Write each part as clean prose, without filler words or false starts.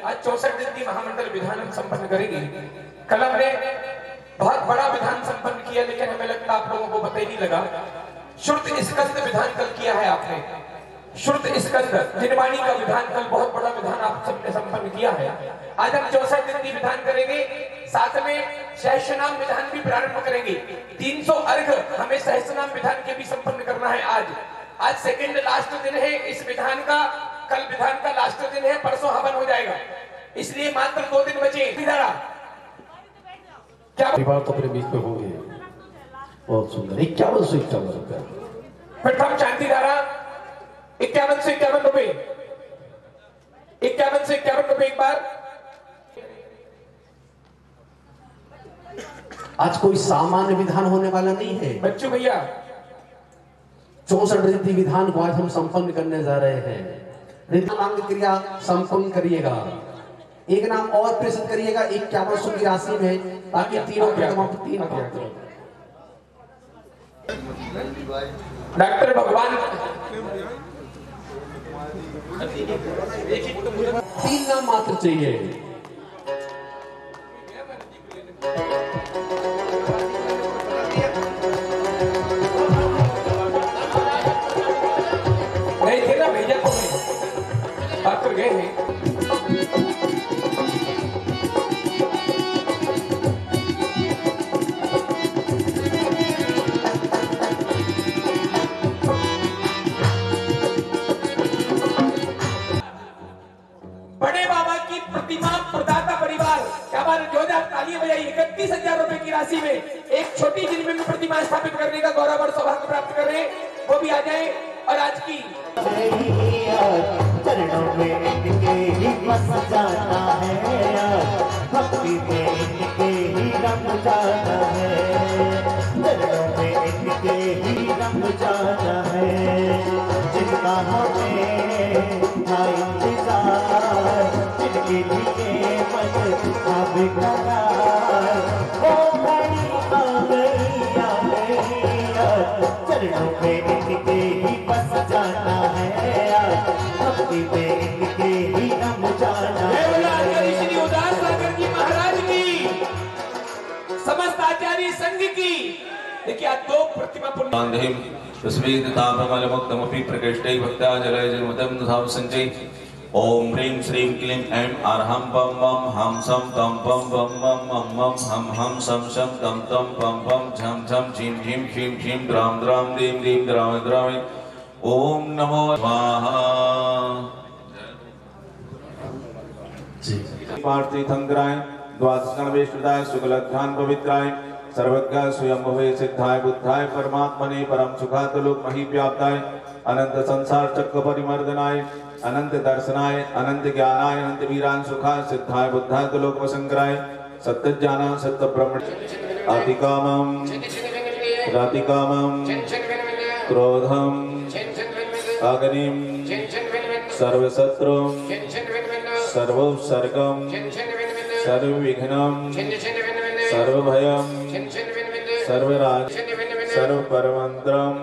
आज 64 दिन की महामंडल विधान हम संपन्न करेंगे। कल हमने बहुत बड़ा विधान संपन्न किया, लेकिन हमें लगता आप लोगों को पता ही नहीं लगा। श्रुत स्कंद विधान कल किया है आपने, श्रुत स्कंद जिनवाणी का विधान कल बहुत बड़ा विधान आप सबने संपन्न किया है। आज हम 64 दिन की विधान करेंगे, साथ में सहस्रनाम विधान भी प्रारंभ करेंगे। 300 अर्घ हमें सहस्रनाम विधान के भी संपन्न करना है। आज सेकंड लास्ट दिन है इस विधान का, कल विधान का लास्ट दिन है, परसों हवन हो जाएगा, इसलिए मात्र 2 दिन बचे। क्या परिवार तो अपने बीच में होंगे, बहुत सुंदर। 5151 रुपया प्रथम शांति धारा 5151 रुपए, 5151 रुपए एक बार। आज कोई सामान्य विधान होने वाला नहीं है बच्चों भैया। 64 रिद्धि विधान को आज हम संपन्न करने जा रहे हैं। रिद्धांग क्रिया संपन्न करिएगा, एक नाम और प्रेषित करिएगा 5100 की राशि में, ताकि तीनों तीन डॉक्टर भगवान 3 नाम मात्र चाहिए। नहीं थे ना भैया, बात कर गए हैं। बड़े बाबा की प्रतिमा प्रदाता परिवार, क्या बात है, जोरदार तालियां बजाइए। 31,000 रुपए की राशि में एक छोटी जिले में प्रतिमा स्थापित करने का गौरव और सौभाग्य प्राप्त कर रहे हैं, वो भी आ जाए। और आज की चरणों में इनके ही बस जाना है, भक्ति में इनके ही रम जाना है, चरणों में इनके ही रम जाना है। जिनका हमें था इंतजार, जिनके लिए मन था बेकरार, वो घड़ी आ गई, चरणों में इनके ही बस जाना है, भक्ति में इनके ही रम जाना है। श्री उदास सागर जी महाराज की, समस्त आचार्य संघ की। देखिए आज 2 प्रतिमा पुण्य तस्वीरतापमलमुक्तमपि प्रकृष्टै भक्त्या जलय जन्मदं धाम संचय। ओम ह्रीं श्रीं क्लीं ऐं अर्हं पं पं हम सं तं पं पं मं मं मं हम हम सं शं तं तं पं पं झं झं झीं झीं क्षीं क्षीं द्रां द्रां दीं दीं द्रां द्रां। ओम नमो स्वाहा। पार्थिथंकराय द्वादशकल्पेष्टाय शुक्लध्यान पवित्राय सर्वज्ञ स्वयंभुवे सिद्धाय बुद्धाय परमात्मने परम सुखातलोक महीव्याप्ताय अनंत संसार चक्र परिमर्दनाय अनंत दर्शनाय अनंत ज्ञानाय अनंत वीरान सुखाय सिद्धाय बुद्धाय लोक वसंकराय सत्य ज्ञान सत्य ब्रह्म अतिकामम रातिकामम क्रोधम अग्निम सर्वशत्रुम सर्वोपसर्गम सर्वविघ्नम सर्वभयम सर्वराज सर्वपरमंत्रम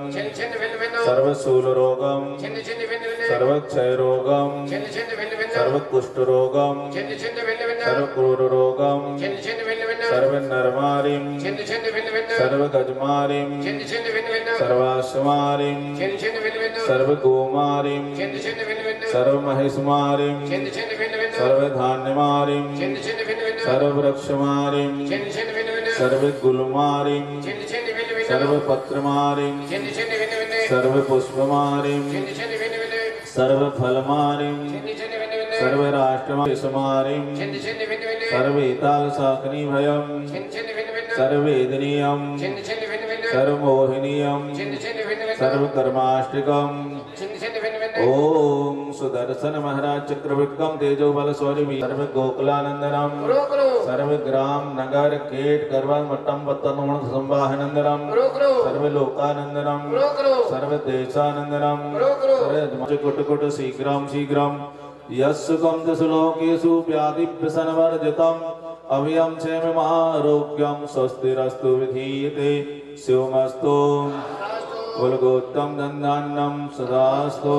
सर्वशूलरोगम सर्वक्षयरोगम सर्वकुष्ठरोगम सर्वक्रूररोगम सर्वनरमारिम सर्वगजमारिम सर्वाश्वमारिम सर्वगोमारिम सर्वमहेशमारिम सर्वधान्यमारिम सर्ववृक्षमारिम सर्वगुलमारिम सर्वपत्रमारिम सर्वपुष्पमारिम सर्वफलमारिम सर्वराष्ट्रमारिम सर्वेतालशाकनीभयम सर्ववेदनीयम सर्वमोहिनीयम सर्वकर्माष्टकम। ओम सुदर्शन महाराज चक्रविक्रम तेजो बल शौर्य सर्व गोकुलानंदनम सर्व ग्राम नगर केट गर्वन मट्टम पत्तन संवाहनंदनम सर्व लोकानंदनम सर्व देशानंदनम सर्व कुट कुट शीघ्रम शीघ्रम यस्सुकं दशलोकेषु व्याधिव्यसनवर्जितम् अभयं क्षेममारोग्यं स्वस्तिरस्तु विधीयते शिवमस्तु कुलगोत्तम दंदान्नम सदास्तु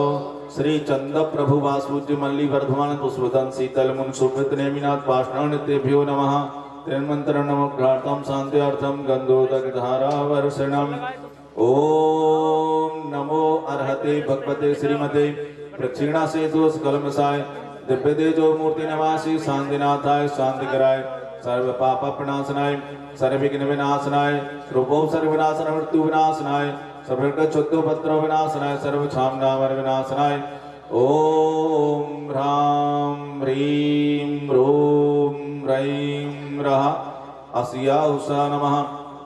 श्री चंद प्रभु वासुज्य मल्ली वर्धमान पुष्पदन शीतल मुन सुमित नेमिनाथ पाषाण नित्यभ्यो नमः त्रिमंत्र नमोघ्रार्थम शांत्यार्थम गंधोदक धारा वर्षणम ओम नमो अर्हते भगवते श्रीमते प्रक्षिणा से दोष कलमसाय दिव्य तेजो मूर्ति नवासी शांतिनाथाय शांति कराय सर्व पाप प्रणाशनाय सर्व विघ्न विनाशनाय रूपो सर्व विनाशन मृत्यु विनाशनाय सर्व चुद्ध पत्र विनाशनाय सर्व छाम नामर विनाशनाय ओम ह्रां ह्रीं ह्रूं ह्रैं रः अस्या उषा नमः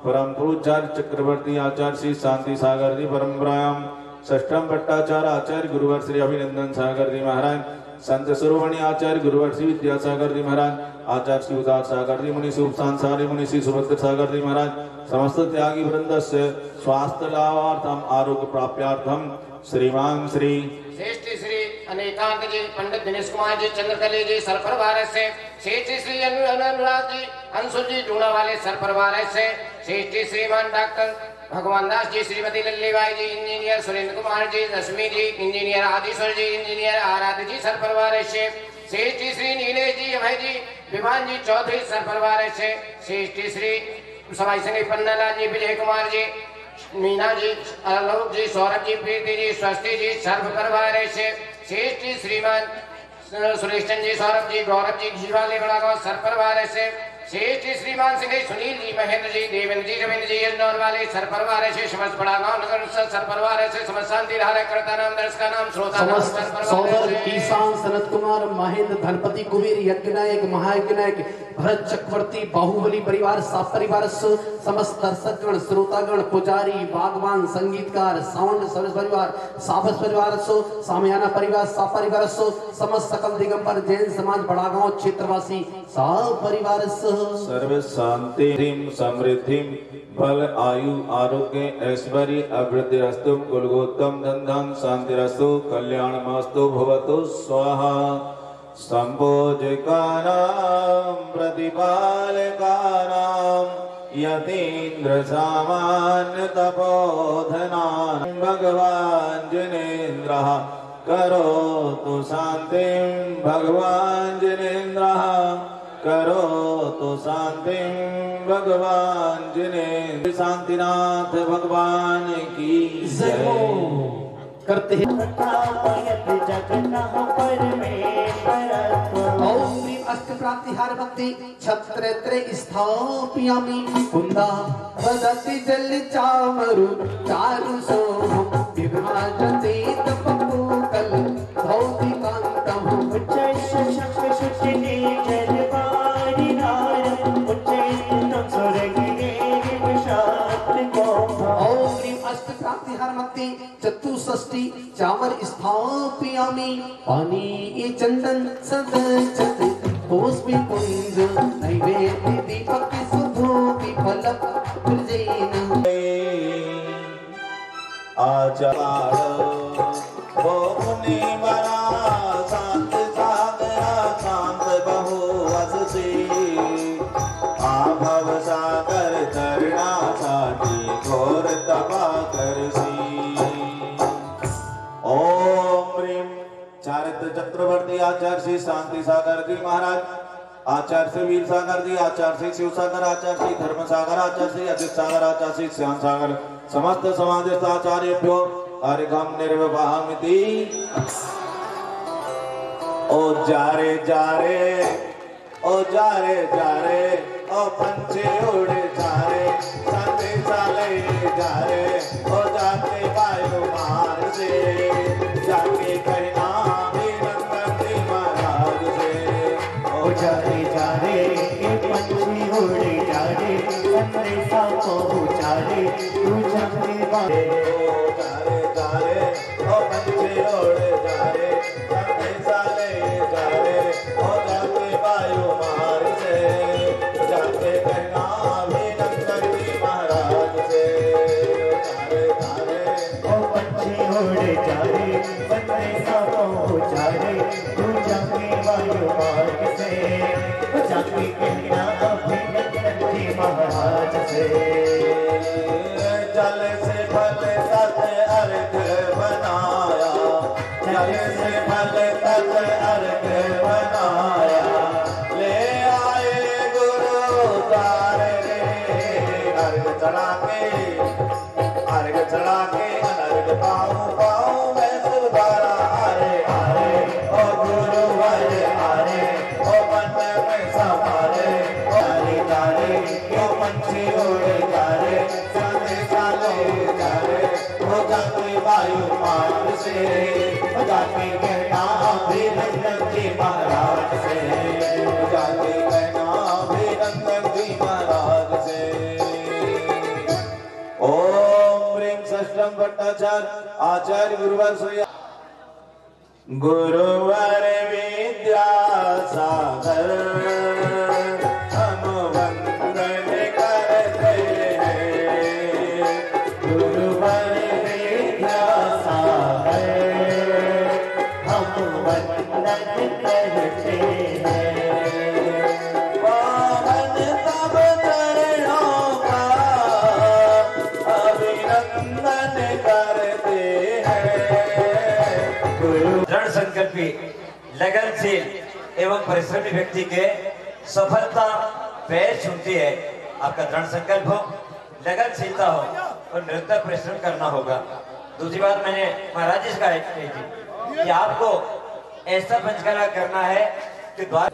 परम पूज्यार्य चक्रवर्ती आचार्य श्री शांति सागर जी परंपरायाम षष्ठम भट्टाचार्य आचार्य गुरुवर श्री अभिनंदन सागर जी महाराज संत सुरवणी आचार्य गुरुवर श्री विद्यासागर जी महाराज आचार्य श्री उदार सागर जी मुनि सुपसान सारी मुनि श्री सुभद्र सागर जी महाराज समस्त त्यागी वृंद से स्वास्थ्य लाभार्थम आरोग्य प्राप्यार्थम श्रीमान श्री श्रेष्ठ श्री अनेकांत जी पंडित दिनेश कुमार जी चंद्रकली जी सरपरवार से श्रेष्ठ श्री अनुराग जी अंशु जी डूणा वाले सरपरवार से श्रेष्ठ श्रीमान डॉक्टर भगवान दास जी श्रीमती लल्लीबाई जी इंजीनियर सुरेंद्र कुमार जी रश्मि जी इंजीनियर आदिश्वर जी इंजीनियर आराध्य जी सरपरवार से श्रेष्ठ श्री नीलेश जी अभय जी विमान जी चौधरी सरपरवार से श्रेष्ठ श्री सवाई संगी पन्नालाल जी विजय कुमार जी मीना जी आलोक जी सौरभ जी प्रीति जी स्वस्ति जी सर्व परिवार से श्रेष्ठ श्रीमान सुरेशन जी सौरभ जी गौरव जी घीवाले बड़ा गाँव सरपरवार से श्रेष्ठ श्रीमान सिंह सुनील जी महेंद्र जी देवेंद्र जी रविंद्र जी यजनौर वाले सरपरवार से समस्त बड़ा गाँव नगर सरपरवार से समस्त शांति धारा करता नाम दर्श का नाम श्रोता नाम सौदर ईशान सनत कुमार महेंद्र धनपति कुबेर यज्ञनायक महायज्ञनायक भरत चक्रवर्ती बाहुबली परिवार साफ परिवार समस्त दर्शकगण श्रोतागण पुजारी बागवान संगीतकार साउंड सर्विस परिवार साफस परिवार सामयाना परिवार साफ परिवार समस्त सकल दिगंबर जैन समाज बड़ा गाँव क्षेत्रवासी साफ परिवार सर्व शांति समृद्धि बल आयु आरोग्य ऐश्वर्य अभिवृद्धि रस्तु कुलगोत्तम धन शांतिरस्तु कल्याणमस्तु भवतु स्वाहा संभोजकानां प्रतिपालकानां यतीन्द्र सामान्य तपोधनानां भगवान् जिनेन्द्रः करोतु शान्तिं भगवान् जिनेन्द्रः करोतु शान्तिं भगवान् जिनेन्द्र शांतिनाथ भगवान की जय करते हैं ओम ह्रीं अष्ट प्रातिहार भक्ति छत्रत्रे स्थापयामि कुंदा वदति जल चामरु चारु सो विभाजते तपकूकल भौतिकांतम चतुष्षष्टि चामर स्थापयामि पानी ये चंदन सदचत पुष्पि कुंज नैवेद्य दीपक सुधूपि फलक प्रजेन आचार वो मुनि वरा शांत सागरा शांत बहु वससे आभव सागर तरणा साटी घोर तपा करसी ओम ह्रीं चारित्र चक्रवर्ती आचार्य श्री शांति सागर जी महाराज आचार्य श्री वीर सागर जी आचार्य श्री शिव सागर आचार्य श्री धर्म सागर आचार्य श्री अजित सागर आचार्य श्री श्याम सागर समस्त समाज आचार्यभ्यो अर्घम निर्वहामिति ओ जारे जारे ओ जारे जारे ओ पंछी उड़े जारे संते चाले जारे ओ जाते वायु मार्ग से जाके कहना वीरंगती महाराज से ओ जारे जारे ये पंछी उड़े जारे संदेशा पहुँचारे तू जाने वाले ओ जारे जारे ओ पंछी उड़े जारे मार्ग से जाके कहना अभिनंदन जी महाराज से। जल से फल तक अर्घ बनाया, जल से फल तक अर्घ बनाया, ले आए गुरु द्वार रे। अर्घ चढ़ा के अनर्घ पाऊं पाऊं मैं सुधारा। आरे आरे ओ गुरु वर आरे, ओ मन में समारे, तारे तारे क्यों पंछी उड़े जा रे, संदेशा ले जा रे, हो जाते वायु मार्ग से, हो जाते कहना अभिनंदन जी महाराज से, हो जाते कहना अभिनंदन जी महाराज से। ओम ह्रीं षष्ठम भट्टाचार्य आचार्य गुरुवर सूर्य। गुरुवर विद्यासागर हम वंदन करते हैं, गुरुवर विद्यासागर हम वंदन करते हैं। पावन तब चरणों का अभिनंदन करते हैं। दृढ़ संकल्पी, लगनशील एवं परिश्रमी व्यक्ति के सफलता पैर छूती है। आपका दृढ़ संकल्प हो, लगनशीलता हो और निरंतर परिश्रम करना होगा। दूसरी बात मैंने महाराज जी से कही थी कि आपको ऐसा पंचकला करना है कि द्वार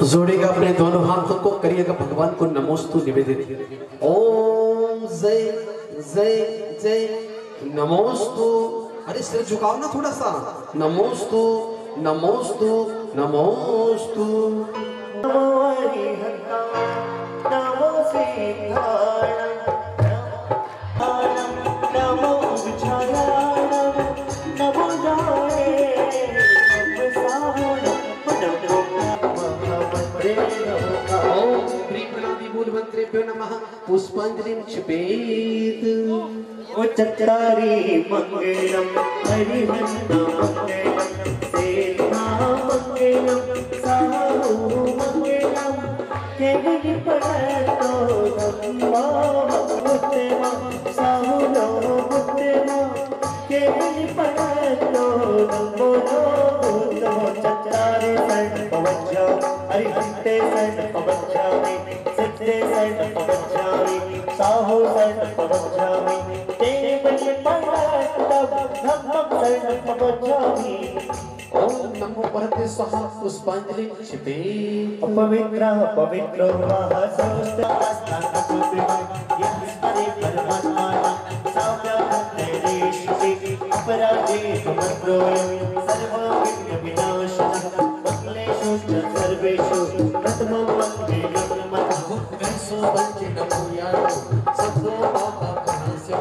जोड़ेगा अपने दोनों हाथों को, करिएगा भगवान को नमोस्तु निवेदित। ओम जय जय जय नमोस्तु। अरे सिर झुकाओ ना थोड़ा सा। नमोस्तु नमोस्तु नमोस्तु। नमो हरिहरा नमो सीताराम नमो विचाराम नमो जाए ओम प्रीणादि मूल मंत्रेभ्यो नमः। पुष्पांजलिं क्षिपेत्। ओ चत्तारी मंगलम हरिहन्ना मंगलम सेना मंगलम साहु मंगलम केवली पड़तो धम्मा मुत्तेमा साहु लो मुत्तेमा केवली पड़तो धम्मो लो मुत्तेमा चत्तारी सैन पवज्जा हरिहन्ते सैन पवज्जामि सिद्धे सैन पवज्जामि साहु सैन पवज्जामि केवली पड़तो धम्मं सैन पवज्जामि। ओम नमो भगवते स्वाहा। पुष्पांजलिं क्षिपेत्। पवित्र पवित्रो महासोस्तास्ताकुत्रिमं यस्मरे परमात्मानं साव्याहन्तेरेषि अपराधे समग्रोऽयं सर्वविघ्नविनाशनः मंगलेषु च सर्वेषु प्रथमं मङ्गलं नमः। भुक्तेषु वञ्चितं यातो सद्यो बाबा कहास्यो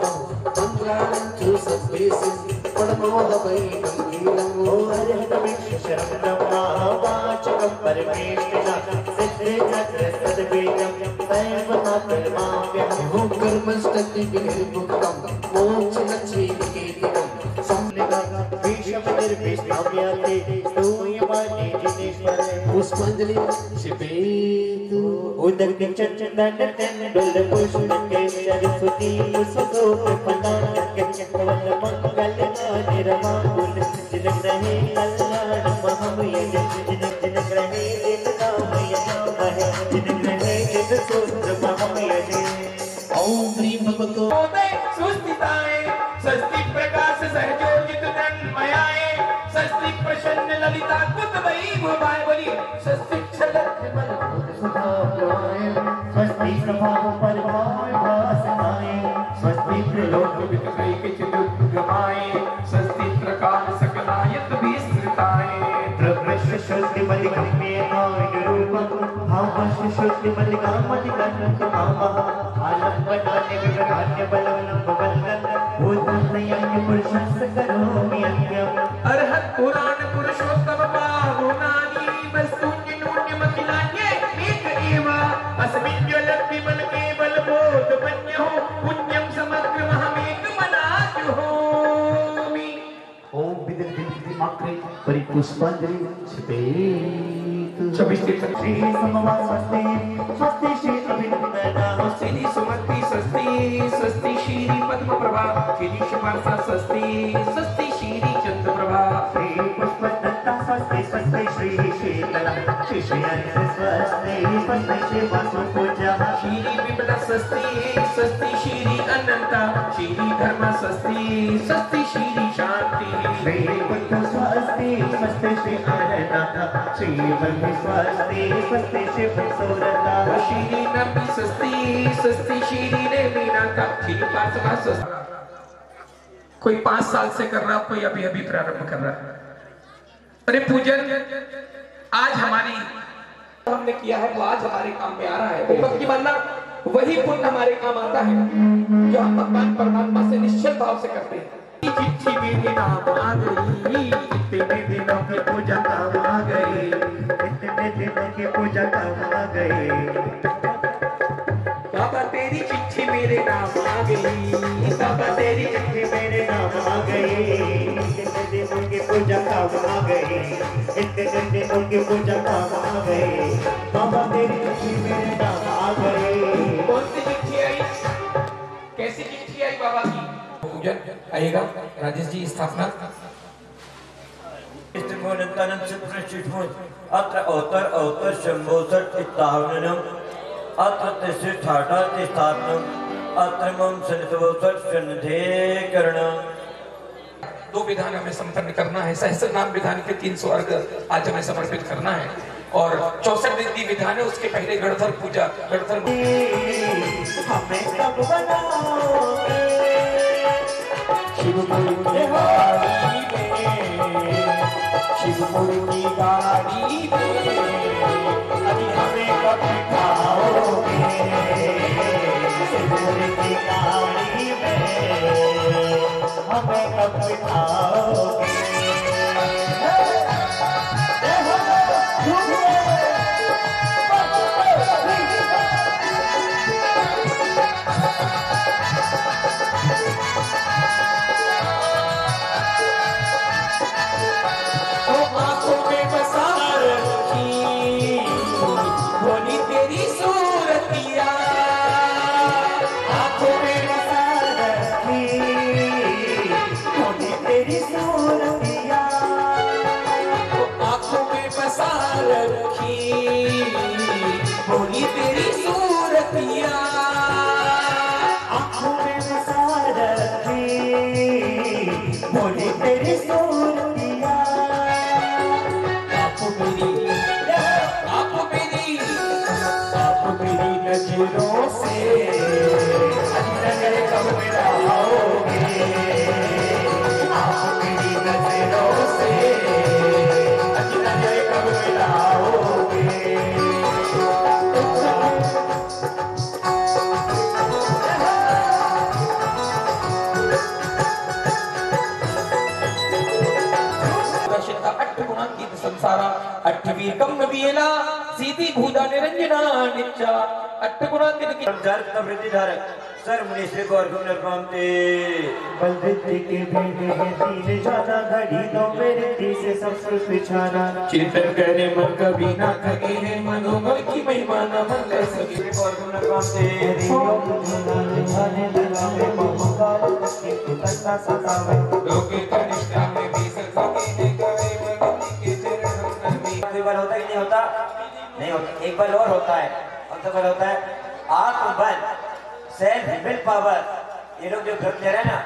मंगलानं च सद्वेषु परमोदवैकं नीलम्। ओ हरिहरमिक्षरं महावाचकं परमेष्ठिनः सिद्धे चक्र सद्वेदं सर्वमात्माव्यहम्। हो कर्मस्तति विनिर्मुक्तं मोक्षलक्ष्मीनिकेतनं संलितं भीष्मनिर्भीष्माम्याते स्तूयमाने जिनेश्वरे। पुष्पांजलिं क्षिपेत्। उदक चंदन तेंदुल पुष्प केसर सुती सुगोप पदान केवल मंगल निरमाकुल जिन ग्रहे कल्याण महमय जिन जिन ग्रहे दिन नामय नामय जिन ग्रहे दिन सूत्र महमय। ओम ह्रीं भगवतो सुस्थिताय स्वस्ति प्रकाश सहजोजित तन्मयाय स्वस्ति प्रसन्न ललिता कुतवै भुवाय बलि स्वस्ति क्षलत्रिमल सुधाप्राय स्वस्ति प्रभाव परिभाव भासनाय स्वस्ति त्रिलोक वितकैक चतुर्गमाय स्वस्ति प्रकाश सकलायत विस्तृताय प्रवृष्ट शुद्धि मलिकम्येकाय रूपं भावश्च शुद्धि मलिकामलिकं कामः आलम्बनानि विवरान्य बलवनं भवन्नं भूतनयन्य पुरुषस्य करोमि अन्यम्। अरहत पुराण पुरुषोत्तम पावनानि वस्तुन्य नून्यमखिलान्ये एक एव अस विमल केवल बोध बन्यो पुण्यम समग्र महमेक मनाजु होमि। ओम विदर विदर माक्रे परिपुष्पांजलि छिपेत श्री समवा स्वस्ति स्वस्ति श्री अभिनंदना श्री सुमति स्वस्ति स्वस्ति श्री पद्म प्रभा श्री शिवासा स्वस्ति स्वस्ति श्री चंद्र प्रभा श्री पुष्पदत्ता स्वस्ति स्वस्ति श्री शीतला श्री श्रेयस स्वस्ति स्वस्ति श्री वासुपूजा श्री विमला स्वस्ति स्वस्ति श्री अनंता श्री धर्म स्वस्ति स्वस्ति श्री शांति श्री बुद्ध स्वस्ति स्वस्ति श्री अनंता श्री बंधु स्वस्ति स्वस्ति श्री भक्सोरता श्री नबी स्वस्ति स्वस्ति श्री नेमिनाथा श्री पार्थिवा स्वस्ति। कोई 5 साल से कर रहा, कोई अभी अभी प्रारंभ कर रहा है। अरे पूजन आज हमारी हमने किया है वो आज हमारे काम में आ रहा है। भक्ति मानना वही पुण्य हमारे काम आता है जो हम भगवान परमात्मा से निश्चल भाव से करते हैं। चिट्ठी मेरे नाम आ गई, इतने दिनों की पूजा काम आ गई, इतने दिनों की पूजा काम आ गई। बाबा तेरी चिट्ठी मेरे नाम आ गई, बाबा तेरी चिट्ठी मेरे नाम आ गई, इतने दिनों की पूजा काम आ गई, इतने दिनों की पूजा काम आ गई। बाबा तेरी चिट्ठी मेरे नाम आ गई। कौन सी चिट्ठी आई, कैसी चिट्ठी आई बाबा की? पूजन आएगा राजेश जी स्थापना। अत्र अवतर अवतर शंभोसर इत्तावनम अत्र तिस्र ठाटा तिस्थापनम अत्र मम सनितवोसर सन्धेकरणम। 2 विधान हमें संपन्न करना है। सहस्र नाम विधान के 300 अर्घ आज हमें समर्पित करना है और 64 दिन विधान है। उसके पहले गणधर पूजा गणधर हमें कब बनाओगे शिवपुर की गाड़ी में, शिवपुर की गाड़ी में, अभी हमें कब बिठाओगे शिवपुर की गाड़ी में, हमें कब बिठाओगे। बोली तेरी सूरतिया आँखों में बसा रखी, बोली तेरी सूरतिया। आप मेरी नजरों से नजर कब मिलाओगे, आप मेरी नजरों से नजर कब मिलाओगे। संसारा अट्ठवी कम नबीला सीधी भूदा निरंजना नित्या अट्ठगुणांकित की वृद्धि धारक सर मुनीश्वर को अर्घ्य निर्मामते बलवृद्धि के भेदे हैं 3 जाना, घड़ी 2 वृद्धि से सब सुर पिछाना। चिंतन करे मन कभी ना थके हैं, मनोबल की महिमा न मन कर सके। अर्घ्य निर्मामते लोके कनिष्ठा में भी सके हैं करे भक्ति के चरण में। एक बार होता है कि नहीं होता? नहीं होता। एक बार और होता है। कौन सा बार होता है? आत्मबल, सेल्फ विल पावर। ये लोग जो ग्रंथ ले रहे हैं ना,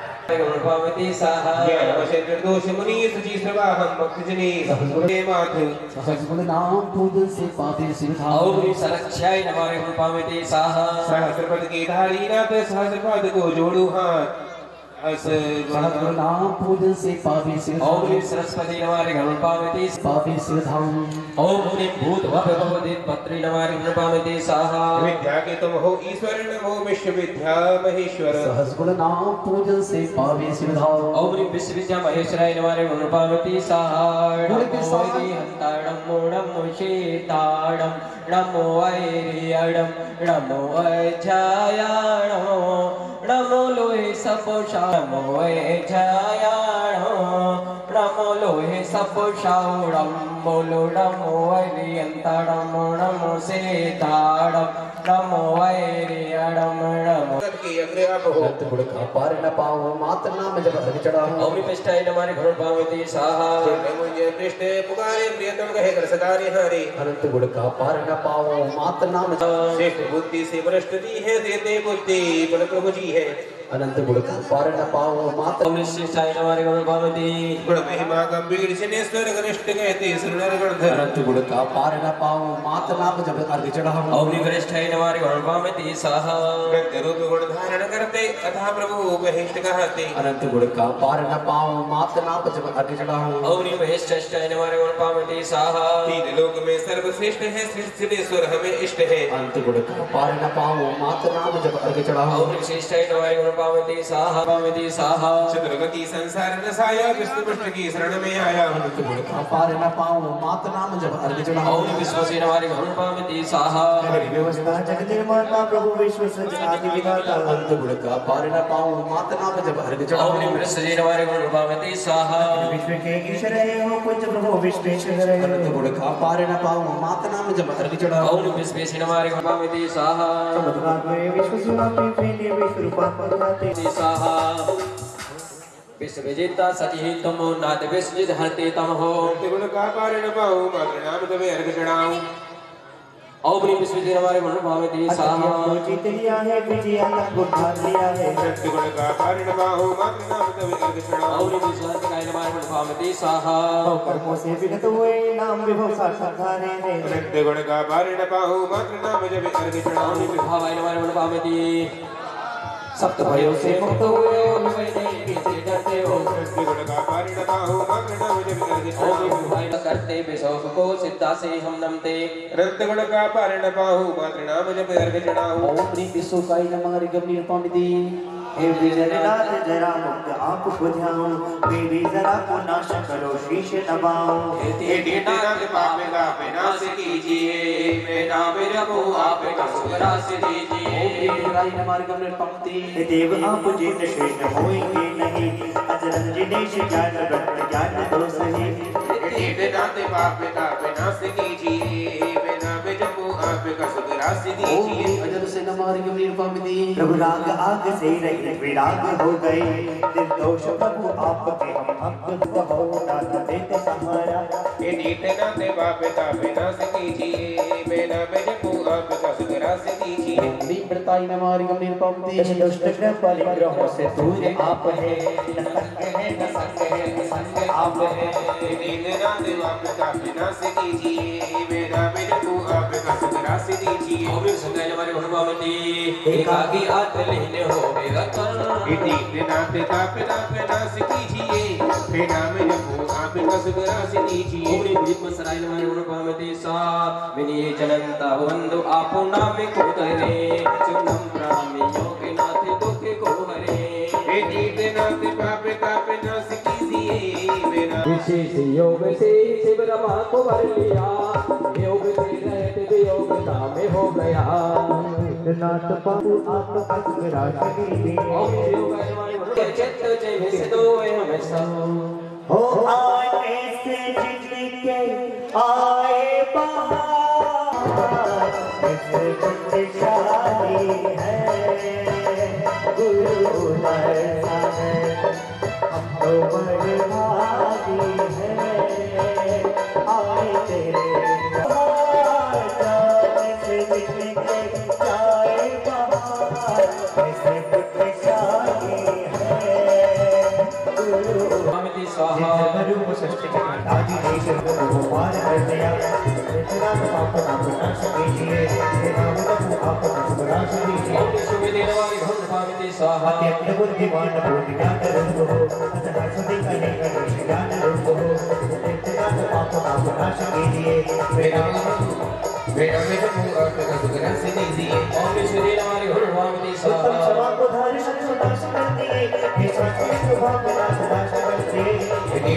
पार्वती साहा ज्ञानवशे निर्दोष मुनि सुचि सर्वाहं भक्तजने सहस्रगुणे माधु सहस्रगुण नाम पूज से पापी सिद्धा और सरक्षाय नमः पार्वती साहा सहस्रपद के धारी नाथ सहस्रपद को जोड़ो हाथ सहस्र नाम पूजन से पावे सिद्ध ओम ह्रीं सरस्वती नमामि गणपावती पावे सिद्धाम ओम ह्रीं भूतभवभवदे पत्री नमामि गणपावती स्वाहा विद्या के तुम हो ईश्वर नमो विश्वविद्या महेश्वर सहस्र नाम पूजन से पावे सिद्धाम ओम ह्रीं विश्वविद्या महेश्वराय नमामि गणपावती स्वाहा नमो हंताड़ं नमो शीताड़ं नमो ऐरियडं नमो अजायाणो नमो लोहे सपोषा नमो अजायाणो नमो लोहे सपोषाउडं बोलो नमो ऐरियंताड़ं नमो सीताड़ं नमो ऐरियडं नमो की अग्रे आप हो रक्त गुड़ का पार न पाओ मात्र नाम जब अर्घ चढ़ाओ ओम पिष्टाय नमामि गणपावती स्वाहा मुझे पृष्ठ पुकारे प्रियतम कहे कर सदारे हरे अनंत गुड़ का पार न पाओ मात्र नाम श्रेष्ठ बुद्धि से भ्रष्ट जी है देते बुद्धि बल प्रभु जी है अनंत गुड़ का पार न पाओ मात्र ओम निश्चिताय नमामि गणपावती गुण महिमा गंभीर सिनेश्वर घनिष्ठ कहते सुनर गणधर अनंत गुड़ का पार न पाओ मात्र नाम जब अर्घ चढ़ाओ ओम निगरिष्ठाय नमामि गणपावती स्वाहा व्यक्ति रूप गुण धारण करते अथा प्रभु बहिष्ठ कहते अनंत गुड़ का पार न पाओ मात्र नाम जब अर्घ चढ़ाओ ओम निमहेश्वराय नमामि गणपावती स्वाहा तीन लोक में सर्वश्रेष्ठ है सिद्धेश्वर हमें इष्ट है अनंत गुड़ का पार न पाओ मात्र नाम जब अर्घ चढ़ाओ ओम निश्चिताय नमामि गणपावती स्वाहा पावती स्वाहा चतुर्गति संसार नसाया विष्णु पृष्ठ की शरण में आया अनंत गुड़ का पार न पाओ मात्र नाम जब अर्घ चढ़ाओ ओम विश्वसे नमामि गणपावती स्वाहा व्यवस्था जगत निर्माता प्रभु विश्व संसार विधाता अनंत गुड़ का पार न पाओ मात्र नाम जब अर्घ चढ़ाओ ओम निमृषसे नमामि गणपावती स्वाहा विश्व के ईश्वर है हो कुछ प्रभु विश्वेश्वर है अनंत गुड़ का पार न पाओ मात्र नाम जब अर्घ चढ़ाओ ओम विश्वेसे नमामि गणपावती स्वाहा चमत्कार में विश्व सुनाते फैले विश्व रूपात्मक गाते स्वाहा विश्व विजेता सची तुम नाद विश्वजित हरते तम हो गुण का पार न पाऊं मात्र नाम तवे अर्घ चढ़ाऊं ओम विश्वजित नमामि गणपावती स्वाहा को जीत लिया है विजय तक उठा लिया है सत्य गुण का पार न पाऊं मात्र नाम तवे अर्घ चढ़ाऊं ओम विश्वासकाय नमामि गणपावती स्वाहा कर्मों से विगत हुए नाम विभव साधारे हैं सत्य गुण का पार न पाऊं मात्र नाम जब अर्घ ओम चढ़ाऊं विभावाय नमामि गणपावती सप्त भयों से मुक्त हुए ओम वैदे पीछे डरते हो सत्य गुण का पार न पाऊं मात्र नाम जब अर्घ ओम चढ़ाऊं विभाय करते विशोक को सिद्धा से हम नमते अनंत गुण का पार न पाऊं मात्र नाम जब अर्घ चढ़ाऊं ओम प्रीति सुखाई नमः गंभीर पामिदी हे विजयनाथ जरा मुक्त आप बुझाओ मेरी जरा को नाश करो शीश नवाओ हे दीनानाथ पाप का विनाश कीजिए मैं नाम रखूं आपका सुरास दीजिए राई नमः गंभीर पामिदी हे देव आप जिन श्रेष्ठ होएंगे नहीं अजरन जिनेश ज्ञान रत्न ज्ञान दोष है हे दीनानाथ पाप का विनाश कीजिए मैं नाम रखूं आपका सुरास दीजिए अजर से नमः गंभीर पामिदी प्रभु राग आग से रहित विराग हो गए निर्दोष प्रभु आपके हम भक्त हो दाता देते सहारा हे दीनानाथ पाप का विनाश कीजिए मैं नाम रखूं आपका सुरास दीजिए दीव्रताई नमः गंभीर पामिदी दुष्ट ग्रह परिग्रहों से दूर आप है न संग है न संग है न संग आप है हे दीनानाथ पाप का विनाश कीजिए मैं नाम रखूं आपका सुरास दीजिए ओम संगाय नमामि गणपावती एकाकी आत्मलीन हो बेगतन दीनानाथ पाप का विनाश कीजिए मैं नाम रखूं आपका सुरास दीजिए ओम विद्मसराय नमामि गणपावती सा विनीय जनंता बंधु आपो नामे को करे सुनम प्रामी योगनाथ दुख को हरे हे दीनानाथ पाप का विनाश कीजिए मेरा विशेष योग से शिव रमा को भर लिया योग से रहते वियोगता में हो गया नाथ पापु आप असुराश कीजिए ओम योगाय नमामि गणपावती चित्त जय से दो हमें सब हो आए से जिनके आए बहार ऐसे बुद्धिशाली है गुरु ऐसा है हम तो बड़े भागी है आए तेरे ऐसे जिनके आए बहार ऐसे बुद्धिशाली है गुरु पामिदी स्वाहा धर्म सृष्टि के आदि देश को पार कर दिया तेरा पाप नाम विनाश कीजिए तेरा नाम आप नाश कीजिए ओम विश्वविद्यालय नमामि पाविते स्वाहा अत्यंत बुद्धिमान बोधि ज्ञान रूप हो अतः सभी कने गणेश ज्ञान रूप हो अत्यंत पाप पाप नाश कीजिए वेदा में तो आपका सुगना से दीजिए ओम श्री हमारे गुरु पाविते स्वाहा उत्तम समाज को धारी शत्रु नाश कर दिए हे शांति स्वभाव का नाश कर दिए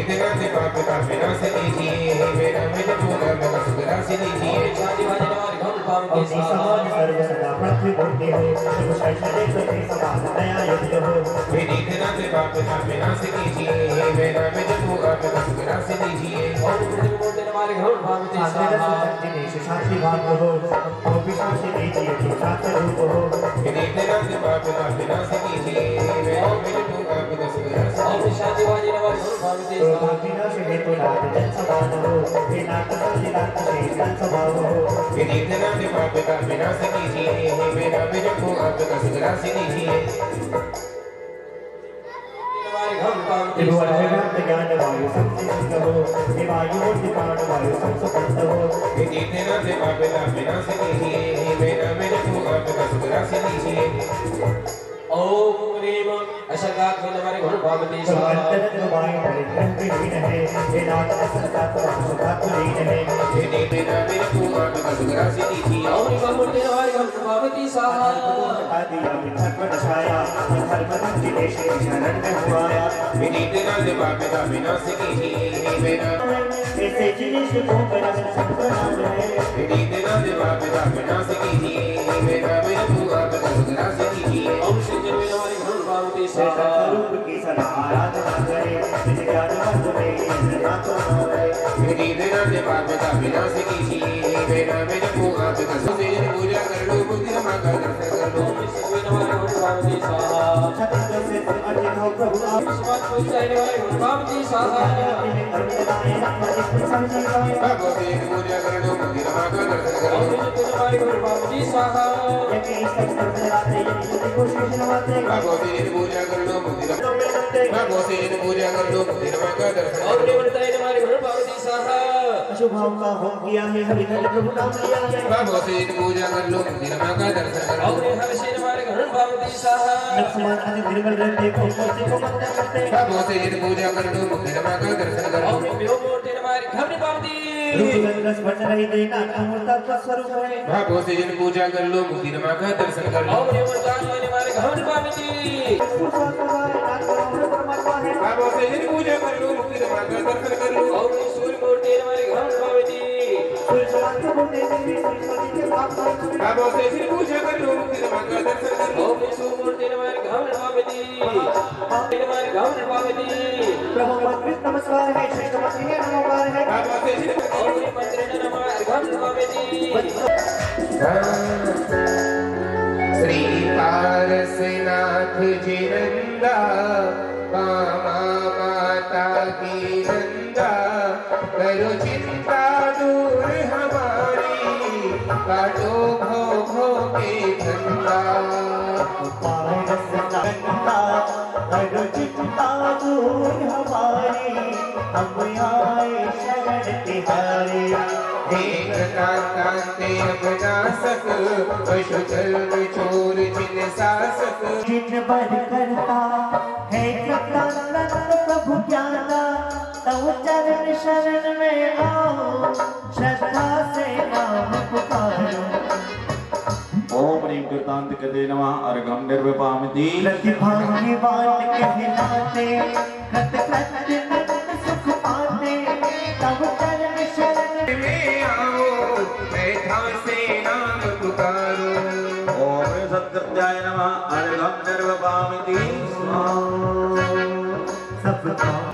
वेदा से पाप का विनाश कीजिए वेदा में तो आपका सुगना से दीजिए शांति वाले हमारे गुरु पाविते स्वाहा सर्व सदा पृथ्वी बोलते हो सब शैश्वरी पृथ्वी समान दया युक्त हो वेदा से पाप का विनाश कीजिए वेदा में तो आपका सुगना से दीजिए ओम श्री बोलते हमारे गुरु पाविते स्वाहा दिनेश शांति भाग हो तो भी शांति दीजिए तो शांत रूप हो वेदा से पाप का विनाश कीजिए वेदा में तो आपका सुगना से ओम शांति वाले हमारे गुरु पाविते तो स्वाहा विनाश है तो नाथ जन समान हो हे नाथ संदिनाथ शेषन स्वभाव हो वेदा से पाप का विनाश कीजिए वेदा में तो आपका सुगना से दीजिए ज्ञान वायु संसिद्ध हो हे वायु दिपान वायु संसुप्त हो वेदा से पाप का विनाश कीजिए वेदा में तो आपका सुगना से दीजिए ओम ह्रीम अशंकात में हमारे गुरु पाविते स्वाहा अंतरंग वायु परित्रंग लीन है हे नाथ असंकात सुखात लीन है वेदा में तो आपका सुगना से दीजिए ओम ह्रीम मूर्ति हमारे गुरु पाविते स्वाहा आदि धर्म छाया धर्म दिनेश शरण में हुआया वेदा से पाप का विनाश कीजिए वेदा ऐसे जिनेश को बड़ा संप्रदान है वेदा से पाप का विनाश कीजिए वेदा में तो आपका सुगना से दीजिए ओम श्री हमारे गुरु पाविते स्वाहा रूप की सदा आराधना करे निज ज्ञान मंत्र में नाथ नारे वेदा से पाप का विनाश कीजिए वेदा में तो आपका सुगना पूजा कर लो बुद्धि रमा कर दर्शन कर लो ओम श्री हमारे गुरु पाविते स्वाहा छत्र से अति हो प्रभु आप स्वामी पूजने वाले गुरु पाविते स्वाहा भगवती पूजा कर लो बुद्धि रमा कर दर्शन कर लो ओम श्री हमारे गुरु पाविते स्वाहा भगवती पूजा कर लो बुद्धि भगवती पूजा कर लो बुद्धि रमा कर दर्शन और निवर्तन हमारे गुरु पाविते स्वाहा शुभम का होम किया है हरि हरि प्रभु नाम लिया है भगवती पूजा कर लो बुद्धि रमा कर दर्शन कर लो और हर्षे हमारे गुरु पाविते स्वाहा लक्ष्मण अति निर्मल रहते को मूर्ति को वंदन करते भगवती पूजा कर लो बुद्धि रमा कर दर्शन कर लो और विभो मूर्ति हमारी घमनी पाविते रूप रस बन रही देना अमृता का स्वरूप है भगवती पूजा कर लो बुद्धि रमा कर दर्शन कर लो और निवर्तन हमारे घमनी पाविते भगवती पूजा कर लो बुद्धि रमा कर दर्शन कर लो और सूर्य मूर्ति हमारे घमनी पाविते भगवती पूजा कर लो बुद्धि रमा कर दर्शन कर लो और सूर्य मूर्ति हमारे घमनी पाविते हमारे घमनी पाविते प्रभु मंत्र नमस्कार है श्रेष्ठ मंत्र है नमस्कार है भगवती और मंत्र हमारे घमनी पाविते श्री पारसनाथ जी नंदा कामा माता की नंदा करो चिंता दूर हमारी काटो भो भो के धंधा करो चिंता दूर हमारी हम आए शरण तिहारी देखना कांते अपना सक पशु चर्म चोर जिन शासक जिन बर करता है कृतानंद प्रभु ज्ञाना तव चरण शरण में आओ श्रद्धा से नाम पुकारो ओम ह्रीं कृतांत कदे नमः अर्घं निर्विपामिति प्रतिभागिवान कहलाते कृत कृत्य नंद सुख पाते तव चरण शरण में आओ बैठा से नाम पुकारो ओम सत्कृत्याय नमः अर्घं निर्विपामिति सब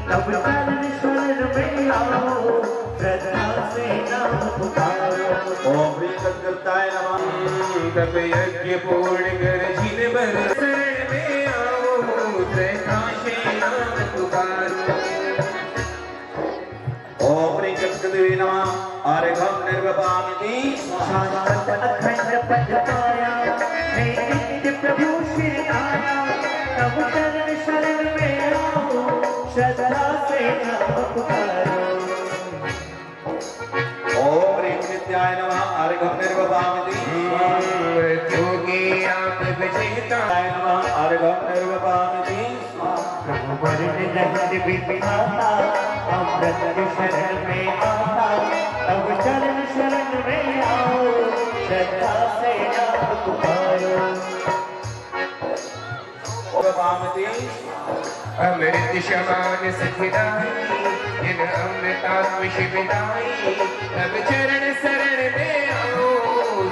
तब चरण शरण में आओ श्रद्धा से नाम पुकारो ओम ह्रीं सत्कृत्याय नमः तब यज्ञ पूर्ण कर जिन बर शरण में आओ बैठा से नाम पुकारो ओम ह्रीं सत्कृत्याय नमः अर्घं निर्विपामिति शांत अखंड पद पाया हे नित्य प्रभु श्री आया तब चरण शरण में आओ श्रद्धा से नाम पुकारो ओम ह्रीं कृत्याय नमः अर्घं निर्विपामिति मृत्यु की आंख विजेता नमः अर्घं निर्वपामि प्रभु वरण रहित विधाता अमृत के शरण में आता तब चरण शरण में आओ श्रद्धा से नाम पुकारो अमृत समान सखिदाई इन अमृतात्म शिविदाई तब चरण शरण में आओ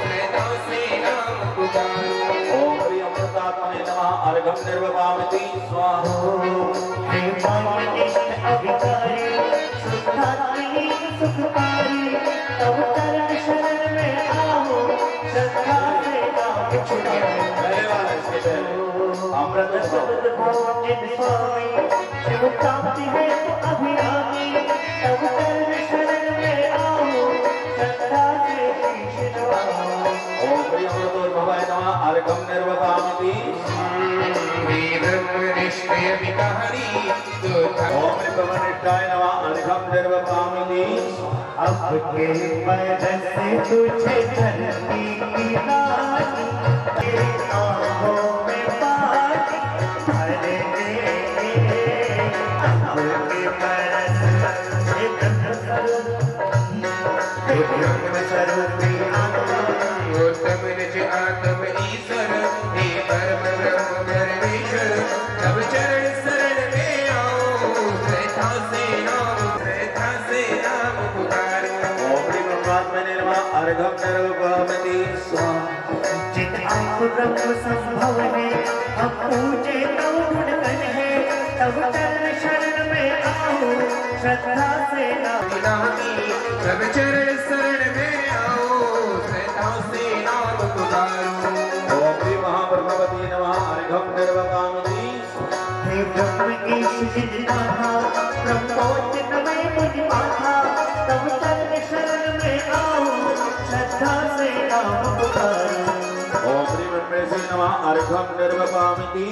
श्रद्धा से नाम पुकारो। ओम श्री अमृतात्मने नमः अर्घं निर्वपामि स्वाहा। हे पावनेश्वर अभिकारी सुखात्री सुखकारी तब चरण शरण में आओ श्रद्धा से नाम पुकारो। अमृत शब्द भोजन स्वामी शिव प्राप्ति है तो अभिरामी तब चरण शरण में आओ श्रद्धा से शीश नवाओ। ओम श्री अमृतोद्भवाय नमः अर्घं निर्वपामि ब्रह्मनिष्ठय विकारी ओम श्री ब्रह्मनिष्ठाय नमः अर्घं निर्वपामि। अब के मदद से तुझे धरती की रानी के आंखों में पानी भर देंगे। अब के मदद से ब्रह्म स्वरूपी उत्तम निज आत्म ईश्वर हे परम ब्रह्म परमेश्वर तब चरण शरण में आओ श्रद्धा से नाम पुकारो। ओम श्री ब्रह्मात्मने नमः अर्घं निर्वपामि स्वाहा। जित आप ब्रह्म संभव है हम पूजे तब गुणगण है तब चरण शरण में आओ श्रद्धा से नाम तब चरण शरण में आओ श्रद्धा से नाम पुकारो। ओम श्री महाब्रह्मवती नमः अर्घं निर्वपामि। हे ब्रह्म ईश जितना ब्रह्मोचितमय मुनि माथा तब चरण शरण में आओ श्रद्धा से नाम पुकारो। ओम श्री ब्रह्मेश्वरी नमः अर्घं निर्वपामि।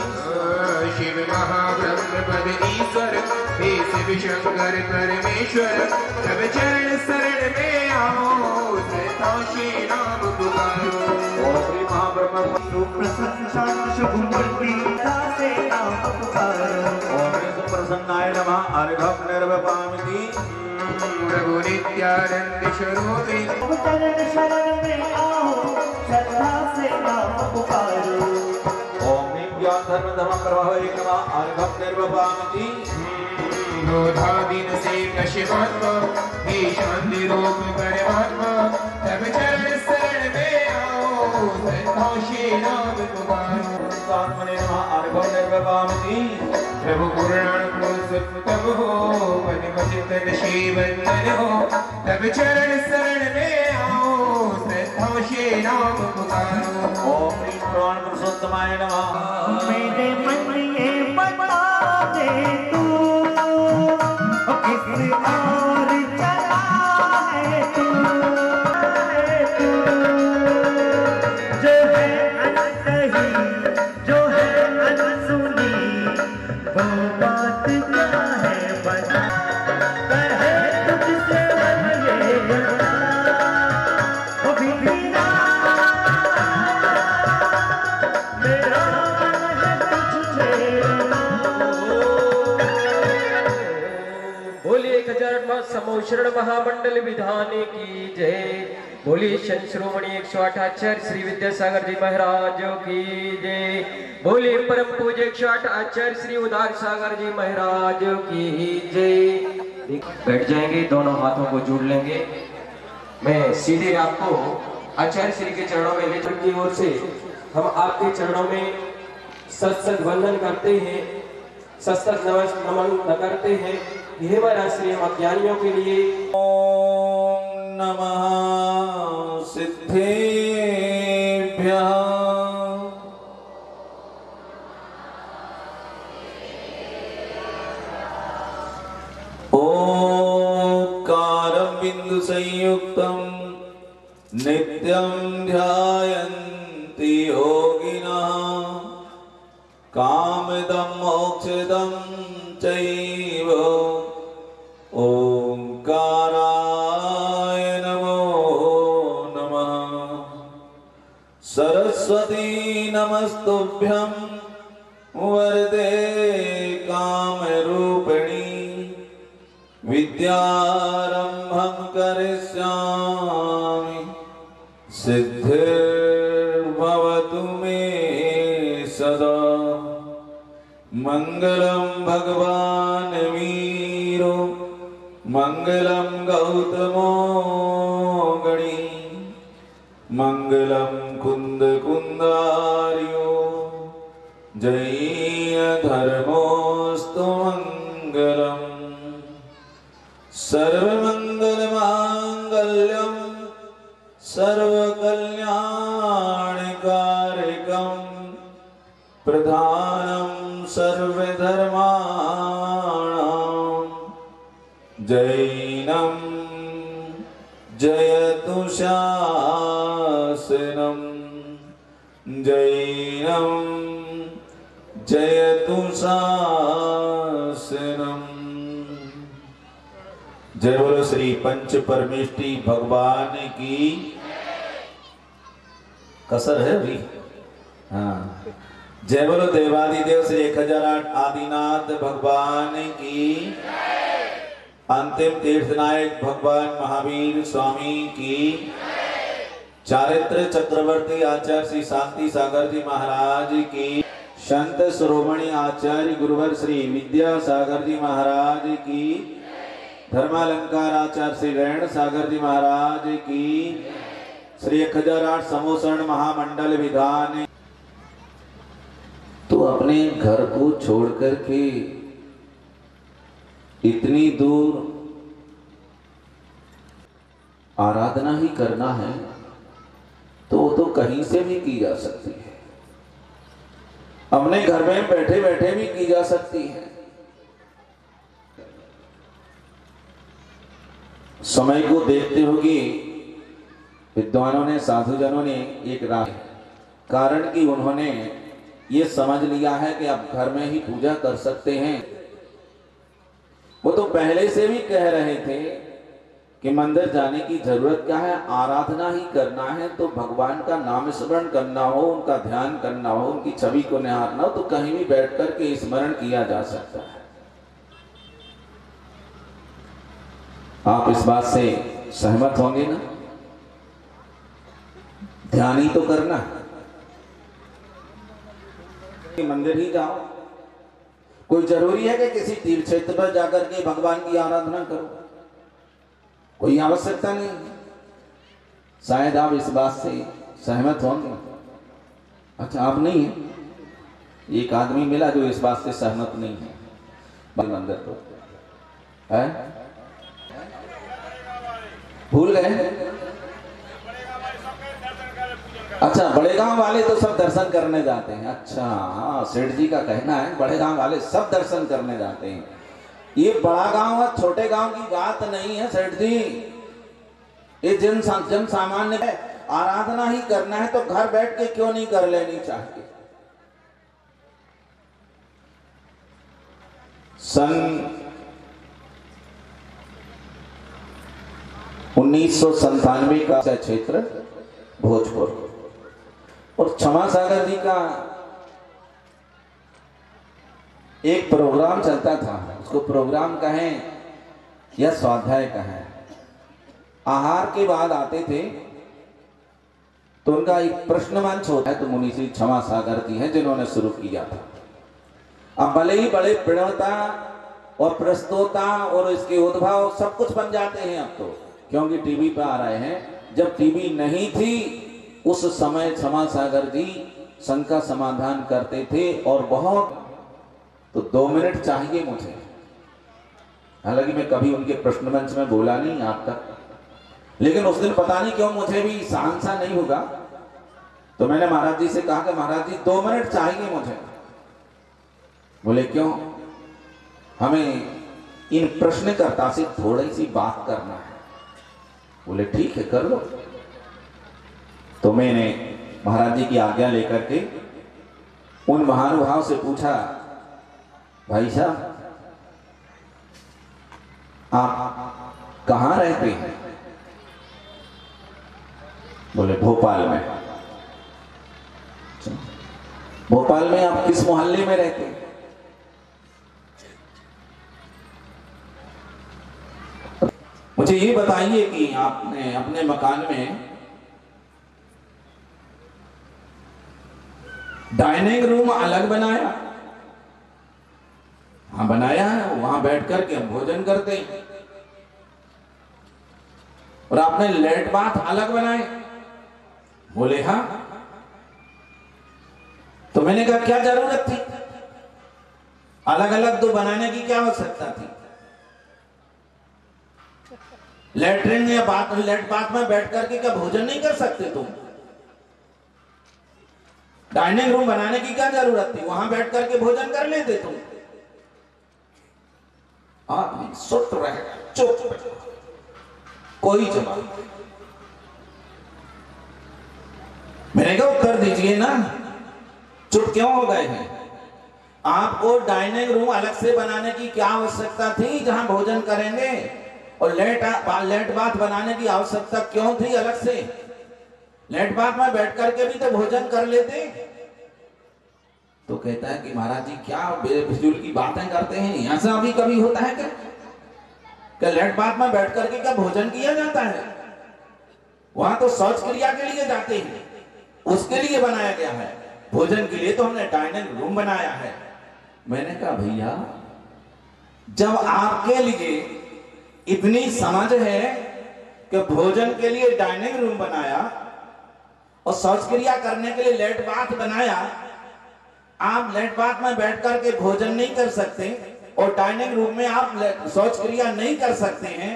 शिव महाब्रह्म पद ईश्वर हे शिव शंकर परमेश्वर तब चरण शरण में आओ श्रद्धा से नाम पुकारो। ओम श्री महाब्रह्म सुप्रसन्न शांत शुभ मूर्ति श्रद्धा से नाम पुकारो। ओम श्री सुप्रसन्नाय नमः अर्घं निर्वपामि। प्रभु नित्यानंद स्वरूपी तब चरण शरण में आओ श्रद्धा से नाम पुकारो। ओम ह्रीं ज्ञान धर्म धर्म प्रभावे नमः अर्घं निर्वपामि। क्रोधादीन से नशिवात्मा हे शांति रूप परमात्मा तब चरण शरण में आओ श्रद्धा से नाम पुकारो। आत्मने नमः अर्घं निर्वपामि। प्रभु पुराण पुरुषोत्तम हो मन वचन शिवंदन हो तब चरण शरण में आओ श्रद्धा से नाम पुकारो। ओम ह्रीं पुराण पुरुषोत्तमाय नमः। मेरे मन ये बता दे तू किस और चला है तू जो है अनकही जो है अनसुनी वो बात क्या है बता कहे तुझसे मन ये बता वो भी ना मेरा मन है तुझसे बोलिए 1008 समोशरण महामंडल विधाने की जय। बोलिए संत शिरोमणि 108 आचार्य श्री विद्यासागर जी महाराज की जय। बोलिए परम पूज्य 108 आचार्य श्री उदार सागर जी महाराज की जय। बैठ जाएंगे, दोनों हाथों को जोड़ लेंगे। मैं सीधे आपको आचार्य श्री के चरणों में ले की ओर से हम आपके चरणों में सत वंदन करते हैं, सत नमन करते हैं। हे महाराष्ट्रीय अज्ञानियों के लिए ओम नमः सिद्धेभ्यः। ओंकारं बिंदु संयुक्तं नित्यं ध्यायन्ति योगिनः कामदं मोक्षदं चैव ओंकाराय नमो नमः। सरस्वती नमस्तुभ्यं वरदे कामरूपिणी विद्यारम्भं करिष्यामि सिद्धिर्भवतु मे सदा मंगलम भगवान वीरो मंगलम गौतमो गणी मंगलम कुंद कुंदार्यो जय धर्मोस्तु मंगलम सर्वमंगल मांगल्यम सर्वकल्याणकारिकं प्रधानं सर्वधर्माणां जैनं जयतु शासनं जैनं जयतु शासनं। जय बोलो श्री पंच परमेष्टि भगवान की। कसर है अभी। हाँ, जय बोलो देवादिदेव श्री 1008 आदिनाथ भगवान की। अंतिम तीर्थनायक भगवान महावीर स्वामी की। चारित्र चक्रवर्ती आचार्य श्री शांति सागर जी महाराज की। संत शिरोमणि आचार्य गुरुवर श्री विद्यासागर जी महाराज की। धर्मालंकार आचार्य श्री रेण सागर जी महाराज की। श्री 1008 समोसरण महामंडल विधान। तो अपने घर को छोड़ करके इतनी दूर आराधना ही करना है तो वो तो कहीं से भी की जा सकती है, अपने घर में बैठे बैठे भी की जा सकती है। समय को देखते हुए विद्वानों ने साधुजनों ने एक राय, कारण कि उन्होंने ये समझ लिया है कि आप घर में ही पूजा कर सकते हैं। वो तो पहले से भी कह रहे थे कि मंदिर जाने की जरूरत क्या है, आराधना ही करना है। तो भगवान का नाम स्मरण करना हो, उनका ध्यान करना हो, उनकी छवि को निहारना हो तो कहीं भी बैठ करके स्मरण किया जा सकता है। आप इस बात से सहमत होंगे ना? ध्यान ही तो करना है, मंदिर ही जाओ। कोई जरूरी है कि किसी तीर्थ क्षेत्र पर जाकर के भगवान की आराधना करो, कोई आवश्यकता नहीं। शायद आप इस बात से सहमत होंगे। अच्छा, आप नहीं है, एक आदमी मिला जो इस बात से सहमत नहीं है। मंदिर तो है, भूल गए? अच्छा, बड़े गांव वाले तो सब दर्शन करने जाते हैं। अच्छा, हाँ, सेठ जी का कहना है बड़े गांव वाले सब दर्शन करने जाते हैं। ये बड़ा गांव और छोटे गांव की बात नहीं है सेठ जी। ये जन सामान्य है, आराधना ही करना है तो घर बैठ के क्यों नहीं कर लेनी चाहिए। सन 1997 का क्षेत्र भोजपुर और क्षमा सागर जी का एक प्रोग्राम चलता था। उसको प्रोग्राम कहें या स्वाध्याय कहें, आहार के बाद आते थे तो उनका एक प्रश्न मंच होता है। तो मुनि श्री क्षमा सागर जी हैं जिन्होंने शुरू किया था। अब भले ही बड़े प्रणवता और प्रस्तोता और इसके उद्भव सब कुछ बन जाते हैं अब तो, क्योंकि टीवी पे आ रहे हैं। जब टीवी नहीं थी उस समय क्षमा सागर जी शंका समाधान करते थे और बहुत, तो 2 मिनट चाहिए मुझे। हालांकि मैं कभी उनके प्रश्न मंच में बोला नहीं आज तक, लेकिन उस दिन पता नहीं क्यों मुझे भी सहनसा नहीं होगा। तो मैंने महाराज जी से कहा कि महाराज जी 2 मिनट चाहिए मुझे। बोले क्यों? हमें इन प्रश्नकर्ता से थोड़ी सी बात करना है। बोले ठीक है, कर लो। तो मैंने महाराज जी की आज्ञा लेकर के उन महानुभाव से पूछा, भाई साहब आप कहाँ रहते हैं? बोले भोपाल में। भोपाल में आप किस मोहल्ले में रहते हैं? मुझे ये बताइए कि आपने अपने मकान में डाइनिंग रूम अलग बनाया? हाँ बनाया है, वहां बैठ करके हम भोजन करते हैं। और आपने लेट बाथ अलग बनाए? बोले हाँ। तो मैंने कहा क्या जरूरत थी, अलग अलग तो बनाने की क्या आवश्यकता थी? लेटरिन या लेट बाथ में बैठ करके क्या भोजन नहीं कर सकते तुम? डाइनिंग रूम बनाने की क्या जरूरत थी, वहां बैठ करके भोजन कर लेते तुम। आदमी सुट रहे, चुप, कोई जवाब। मैंने कहा उत्तर दीजिए ना, चुप क्यों हो गए हैं? आपको डाइनिंग रूम अलग से बनाने की क्या आवश्यकता थी जहां भोजन करेंगे? और लेट बाथ बनाने की आवश्यकता क्यों थी अलग से? लेट बाथ में बैठ करके भी तो भोजन कर लेते। तो कहता है कि महाराज जी क्या बेफिजूल की बातें करते हैं, ऐसा अभी कभी होता है क्या लेट बाथ में बैठ करके क्या भोजन किया जाता है? वहां तो शौच क्रिया के लिए जाते हैं, उसके लिए बनाया गया है, भोजन के लिए तो हमने डाइनिंग रूम बनाया है। मैंने कहा भैया जब आपके लिए इतनी समझ है कि भोजन के लिए डाइनिंग रूम बनाया और शौच क्रिया करने के लिए लेट बाथ बनाया, आप लेट बाथ में बैठ करके भोजन नहीं कर सकते और डाइनिंग रूम में आप शौच क्रिया नहीं कर सकते हैं,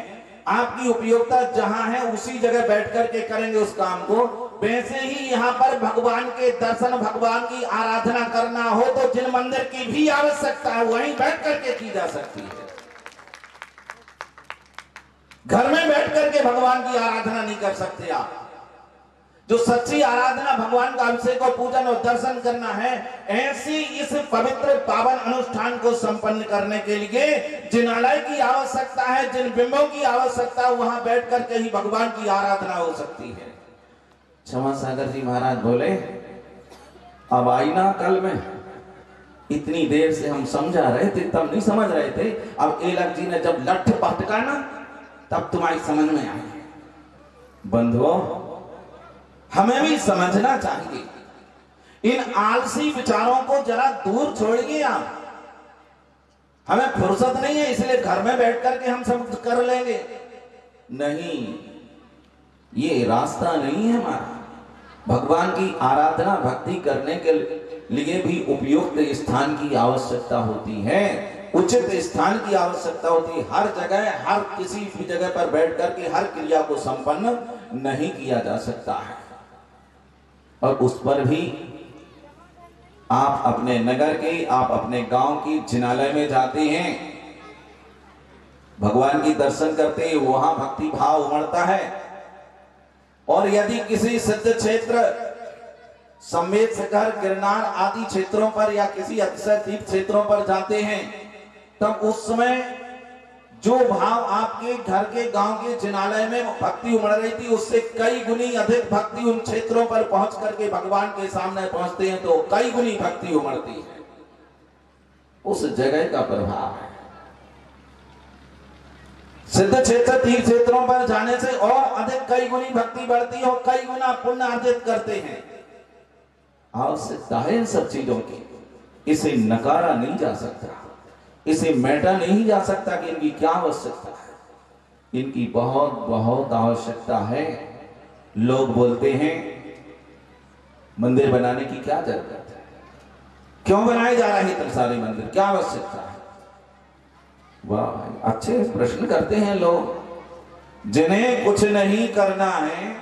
आपकी उपयोगिता जहां है उसी जगह बैठ करके करेंगे उस काम को। वैसे ही यहाँ पर भगवान के दर्शन, भगवान की आराधना करना हो तो जिन मंदिर की भी आवश्यकता है वहीं बैठ करके की जा सकती है। घर में बैठ करके भगवान की आराधना नहीं कर सकते आप। जो सच्ची आराधना भगवान का अभिषेक और पूजन और दर्शन करना है, ऐसी इस पवित्र पावन अनुष्ठान को संपन्न करने के लिए जिनालय की आवश्यकता है, जिन बिंबों की आवश्यकता है, वहां बैठ करके ही भगवान की आराधना हो सकती है। क्षमा सागर जी महाराज बोले अब आई ना कल में, इतनी देर से हम समझा रहे थे तब नहीं समझ रहे थे, अब एलक जी ने जब लठ पटका ना तब तुम्हारी समझ में आई। बंधुओं हमें भी समझना चाहिए, इन आलसी विचारों को जरा दूर छोड़िए आप। हमें फुर्सत नहीं है इसलिए घर में बैठ करके हम सब कर लेंगे, नहीं, ये रास्ता नहीं है हमारा। भगवान की आराधना भक्ति करने के लिए भी उपयुक्त स्थान की आवश्यकता होती है, उचित स्थान की आवश्यकता होती है। हर जगह, हर किसी भी जगह पर बैठ करके हर क्रिया को संपन्न नहीं किया जा सकता है। और उस पर भी आप अपने नगर के, आप अपने गांव की जिनालय में जाते हैं, भगवान की दर्शन करते हैं, वहां भक्ति भाव उमड़ता है। और यदि किसी सिद्ध क्षेत्र, संवेद शिखर, गिरनार आदि क्षेत्रों पर या किसी अतिशय तीर्थ क्षेत्रों पर जाते हैं, तब उस समय जो भाव आपके घर के गांव के जिनालय में भक्ति उमड़ रही थी, उससे कई गुनी अधिक भक्ति उन क्षेत्रों पर पहुंच करके भगवान के सामने पहुंचते हैं तो कई गुनी भक्ति उमड़ती है। उस जगह का प्रभाव है। सिद्ध क्षेत्र, तीर्थ क्षेत्रों पर जाने से और अधिक कई गुनी भक्ति बढ़ती है और कई गुना पुण्य अर्जित करते हैं। आवश्यकता है इन सब चीजों की, इसे नकारा नहीं जा सकता, इसे मेटा नहीं जा सकता कि इनकी क्या आवश्यकता है। इनकी बहुत बहुत आवश्यकता है। लोग बोलते हैं मंदिर बनाने की क्या जरूरत है, क्यों बनाए जा रहे हैं इतने सारे मंदिर, क्या आवश्यकता है? वाह भाई, अच्छे प्रश्न करते हैं लोग। जिन्हें कुछ नहीं करना है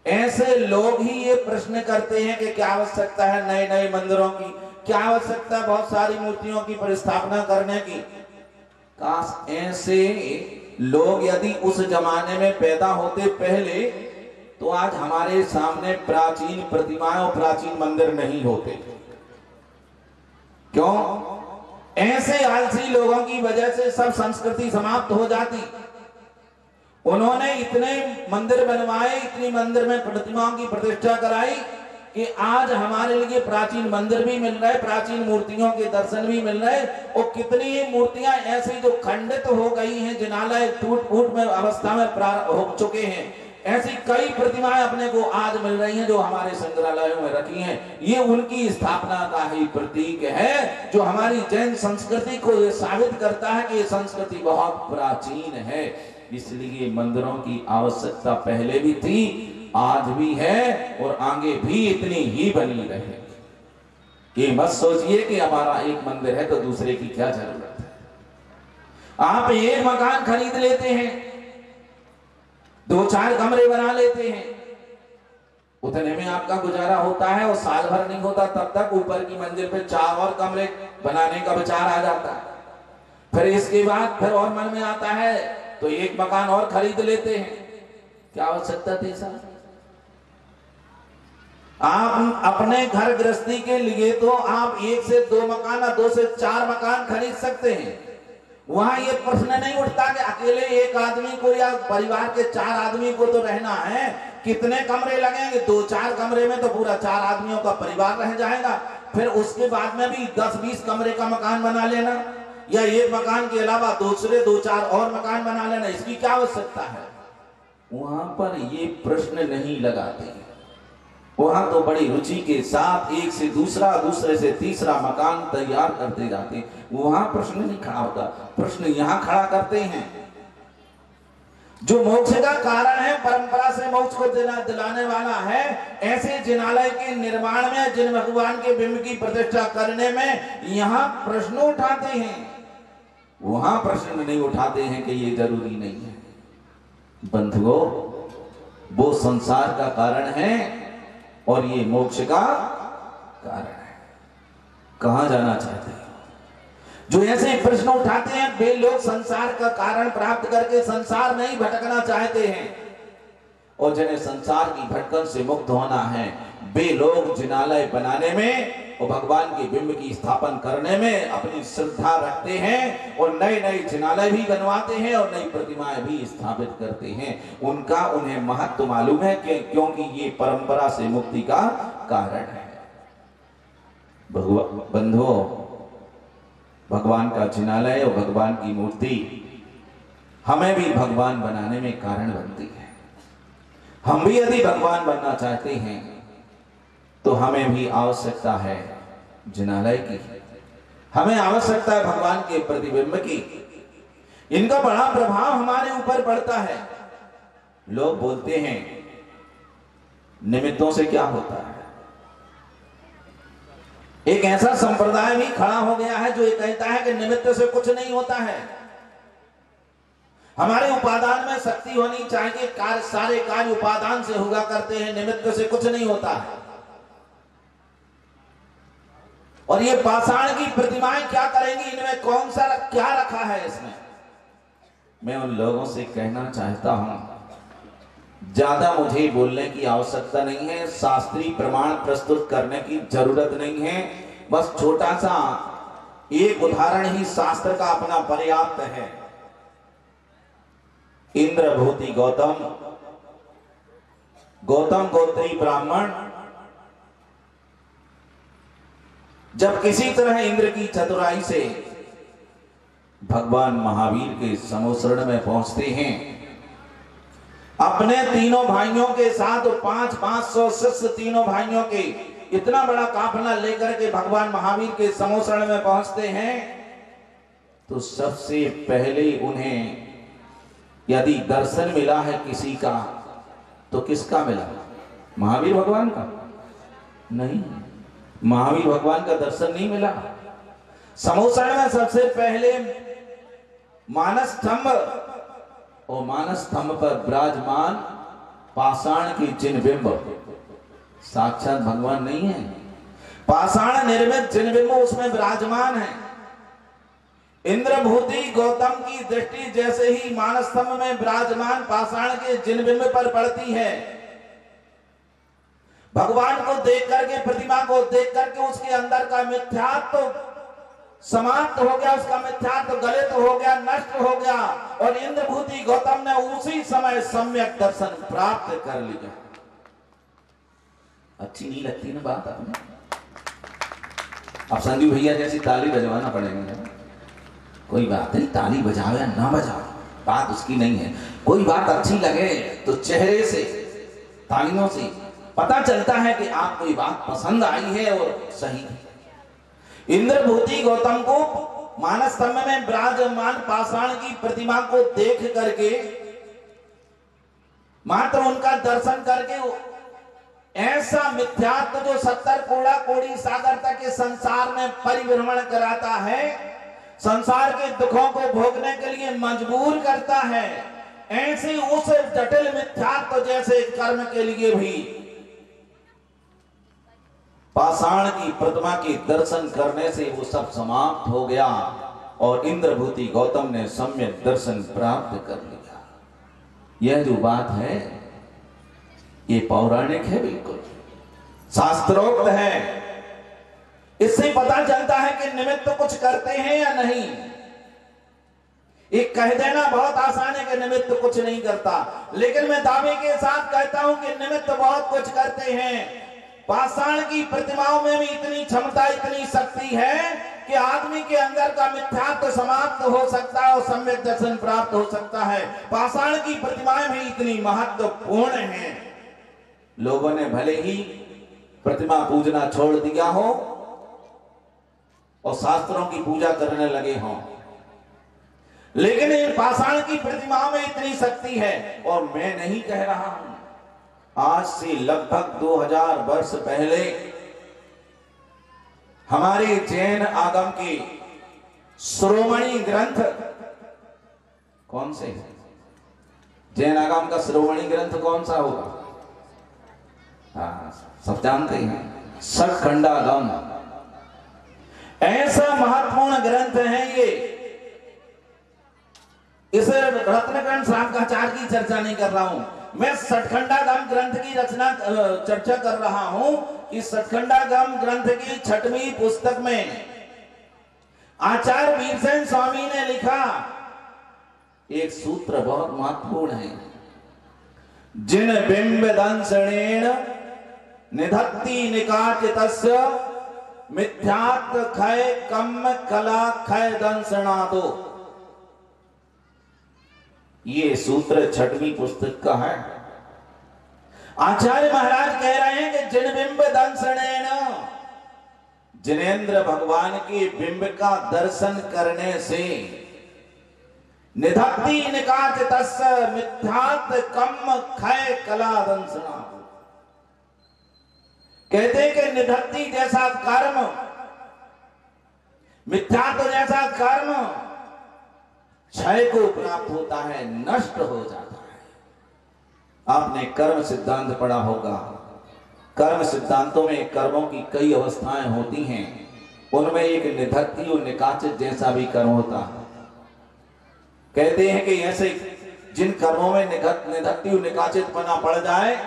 ऐसे लोग ही ये प्रश्न करते हैं कि क्या आवश्यकता है नए नए मंदिरों की, क्या आवश्यकता है बहुत सारी मूर्तियों की प्रतिस्थापना करने की। काश ऐसे लोग यदि उस जमाने में पैदा होते पहले, तो आज हमारे सामने प्राचीन प्रतिमाएं और प्राचीन मंदिर नहीं होते। क्यों? ऐसे आलसी लोगों की वजह से सब संस्कृति समाप्त हो जाती। उन्होंने इतने मंदिर बनवाए, इतनी मंदिर में प्रतिमाओं की प्रतिष्ठा कराई, कि आज हमारे लिए प्राचीन मंदिर भी मिल रहे, प्राचीन मूर्तियों के दर्शन भी मिल रहे, और कितनी ही मूर्तियां ऐसी जो खंडित हो गई हैं, जिनालय टूट फूट में अवस्था में हो चुके हैं, ऐसी कई प्रतिमाएं अपने को आज मिल रही हैं जो हमारे संग्रहालयों में रखी हैं। ये उनकी स्थापना का ही प्रतीक है, जो हमारी जैन संस्कृति को ये साबित करता है कि ये संस्कृति बहुत प्राचीन है। इसलिए मंदिरों की आवश्यकता पहले भी थी, आज भी है, और आगे भी इतनी ही बनी रहे। ये मत सोचिए कि हमारा एक मंदिर है तो दूसरे की क्या जरूरत है। आप एक मकान खरीद लेते हैं, 2-4 कमरे बना लेते हैं, उतने में आपका गुजारा होता है, और साल भर नहीं होता तब तक ऊपर की मंजिल पे 4 और कमरे बनाने का विचार आ जाता है। फिर इसके बाद फिर और मन में आता है तो एक मकान और खरीद लेते हैं। क्या आवश्यकता थी सर? आप अपने घर गृहस्थी के लिए तो आप 1 से 2 मकान, 2 से 4 मकान खरीद सकते हैं। वहां ये प्रश्न नहीं उठता कि अकेले एक आदमी को या परिवार के 4 आदमी को तो रहना है, कितने कमरे लगेंगे? 2-4 कमरे में तो पूरा 4 आदमियों का परिवार रह जाएगा। फिर उसके बाद में भी 10-20 कमरे का मकान बना लेना, या एक मकान के अलावा दूसरे 2-4 और मकान बना लेना, इसकी क्या आवश्यकता है? वहां पर ये प्रश्न नहीं लगाते। वहां तो बड़ी रुचि के साथ एक से दूसरा, दूसरे से तीसरा मकान तैयार करते जाते। वहां प्रश्न नहीं खड़ा होता, प्रश्न यहां खड़ा करते हैं। जो मोक्ष का कारण है, परंपरा से मोक्ष को दिलाने वाला है, ऐसे जिनालय के निर्माण में, जिन भगवान के बिंब की प्रतिष्ठा करने में यहां प्रश्न उठाते हैं, वहां प्रश्न नहीं उठाते हैं कि ये जरूरी नहीं है। बंधुओं, वो संसार का कारण है और ये मोक्ष का कारण है। कहां जाना चाहते हैं? जो ऐसे प्रश्न उठाते हैं, वे लोग संसार का कारण प्राप्त करके संसार में ही भटकना चाहते हैं, और जिन्हें संसार की भटकन से मुक्त होना है, वे लोग जिनालय बनाने में और भगवान के बिंब की स्थापन करने में अपनी श्रद्धा रखते हैं, और नए नए जिनालय भी बनवाते हैं और नई प्रतिमाएं भी स्थापित करते हैं। उनका उन्हें महत्व मालूम है कि क्योंकि ये परंपरा से मुक्ति का कारण है। बंधुओं, भगवान का जिनालय और भगवान की मूर्ति हमें भी भगवान बनाने में कारण बनती है। हम भी यदि भगवान बनना चाहते हैं तो हमें भी आवश्यकता है जिनालय की, हमें आवश्यकता है भगवान के प्रतिबिंब की। इनका बड़ा प्रभाव हमारे ऊपर पड़ता है। लोग बोलते हैं निमित्तों से क्या होता है। एक ऐसा संप्रदाय भी खड़ा हो गया है जो ये कहता है कि निमित्त से कुछ नहीं होता है। हमारे उपादान में शक्ति होनी चाहिए, कार्य सारे कार्य उपादान से हुआ करते हैं, निमित्त से कुछ नहीं होता है। और ये पाषाण की प्रतिमाएं क्या करेंगी? इनमें कौन सा क्या रखा है इसमें? मैं उन लोगों से कहना चाहता हूं, ज्यादा मुझे बोलने की आवश्यकता नहीं है, शास्त्रीय प्रमाण प्रस्तुत करने की जरूरत नहीं है। बस छोटा सा एक उदाहरण ही शास्त्र का अपना पर्याप्त है। इंद्रभूति गौतम गोत्री ब्राह्मण जब किसी तरह इंद्र की चतुराई से भगवान महावीर के समोसरण में पहुंचते हैं, अपने तीनों भाइयों के साथ 500 शिष्य, तीनों भाइयों के इतना बड़ा काफिला लेकर के भगवान महावीर के समोसरण में पहुंचते हैं, तो सबसे पहले उन्हें यदि दर्शन मिला है किसी का तो किसका मिला? महावीर भगवान का? नहीं, महावीर भगवान का दर्शन नहीं मिला। समोसरण में सबसे पहले मानस स्तंभ, और मानस स्तंभ पर विराजमान पाषाण की जिन बिंब, साक्षात भगवान नहीं है, पाषाण निर्मित जिन बिंब उसमें विराजमान है। इंद्रभूति गौतम की दृष्टि जैसे ही मानस स्तंभ में विराजमान पाषाण के जिन बिंब पर पड़ती है, भगवान को देख करके, प्रतिमा को देख करके उसके अंदर का मिथ्यात्व तो समाप्त हो गया, उसका मिथ्यात्व गलित हो गया, नष्ट हो गया, और इंद्रभूति गौतम ने उसी समय सम्यक दर्शन प्राप्त कर लिया। अच्छी नहीं लगती ना बात अपने। अब संजू भैया जैसी ताली बजवाना पड़ेगा। कोई बात नहीं, ताली बजाओ या ना बजाओ, बात उसकी नहीं है। कोई बात अच्छी लगे तो चेहरे से, तालियों से पता चलता है कि आपको ये बात पसंद आई है और सही है। इंद्रभूति गौतम को मानस स्तंभ में विराजमान पाषाण की प्रतिमा को देख करके, मात्र उनका दर्शन करके ऐसा मिथ्यात्व जो 70 कोड़ा कोड़ी सागर तक के संसार में परिभ्रमण कराता है, संसार के दुखों को भोगने के लिए मजबूर करता है, ऐसे उस जटिल मिथ्यात्व जैसे कर्म के लिए भी पाषाण की प्रतिमा के दर्शन करने से वो सब समाप्त हो गया और इंद्रभूति गौतम ने सम्यक दर्शन प्राप्त कर लिया। यह जो बात है ये पौराणिक है, बिल्कुल शास्त्रोक्त है। इससे पता चलता है कि निमित्त कुछ करते हैं या नहीं। एक कह देना बहुत आसान है कि निमित्त कुछ नहीं करता, लेकिन मैं दावे के साथ कहता हूं कि निमित्त बहुत कुछ करते हैं। पाषाण की प्रतिमाओं में भी इतनी क्षमता, इतनी शक्ति है कि आदमी के अंदर का मिथ्यात्व समाप्त हो सकता है और सम्यक दर्शन प्राप्त हो सकता है। पाषाण की प्रतिमाएं भी इतनी महत्वपूर्ण हैं। लोगों ने भले ही प्रतिमा पूजना छोड़ दिया हो और शास्त्रों की पूजा करने लगे हों, लेकिन इन पाषाण की प्रतिमाओं में इतनी शक्ति है। और मैं नहीं कह रहा हूं, आज से लगभग 2000 वर्ष पहले हमारे जैन आगम के शिरोमणि ग्रंथ, कौन से जैन आगम का शिरोमणि ग्रंथ कौन सा होगा? सब जानते हैं, षट्खंडागम। ऐसा महत्वपूर्ण ग्रंथ है ये। इस रत्नकर्ण श्रावकाचार्य की चर्चा नहीं कर रहा हूं मैं, षट्खंडागम ग्रंथ की रचना चर्चा कर रहा हूं। इस षट्खंडागम ग्रंथ की 6वीं पुस्तक में आचार्य वीरसेन स्वामी ने लिखा एक सूत्र बहुत महत्वपूर्ण है। जिन बिंब दंशनेन निधत्ति निकाचितस्य मिथ्यात् खय कम्म कला खय दंशनादो। ये सूत्र 6वीं पुस्तक का है। आचार्य महाराज कह रहे हैं कि जिन बिंब दंशनेन, जिनेंद्र भगवान के बिंब का दर्शन करने से निधत्ति निकाचितस्य मिथ्यात् कम्म खय कला दंशनादो। कहते हैं कि निधत्ति जैसा कर्म, मिथ्यात्व जैसा कर्म क्षय को प्राप्त होता है, नष्ट हो जाता है। आपने कर्म सिद्धांत पढ़ा होगा। कर्म सिद्धांतों में कर्मों की कई अवस्थाएं होती हैं, उनमें एक निधत्ति और निकाचित जैसा भी कर्म होता है। कहते हैं कि ऐसे जिन कर्मों में निधत्ति और निकाचित पना पड़ जाए,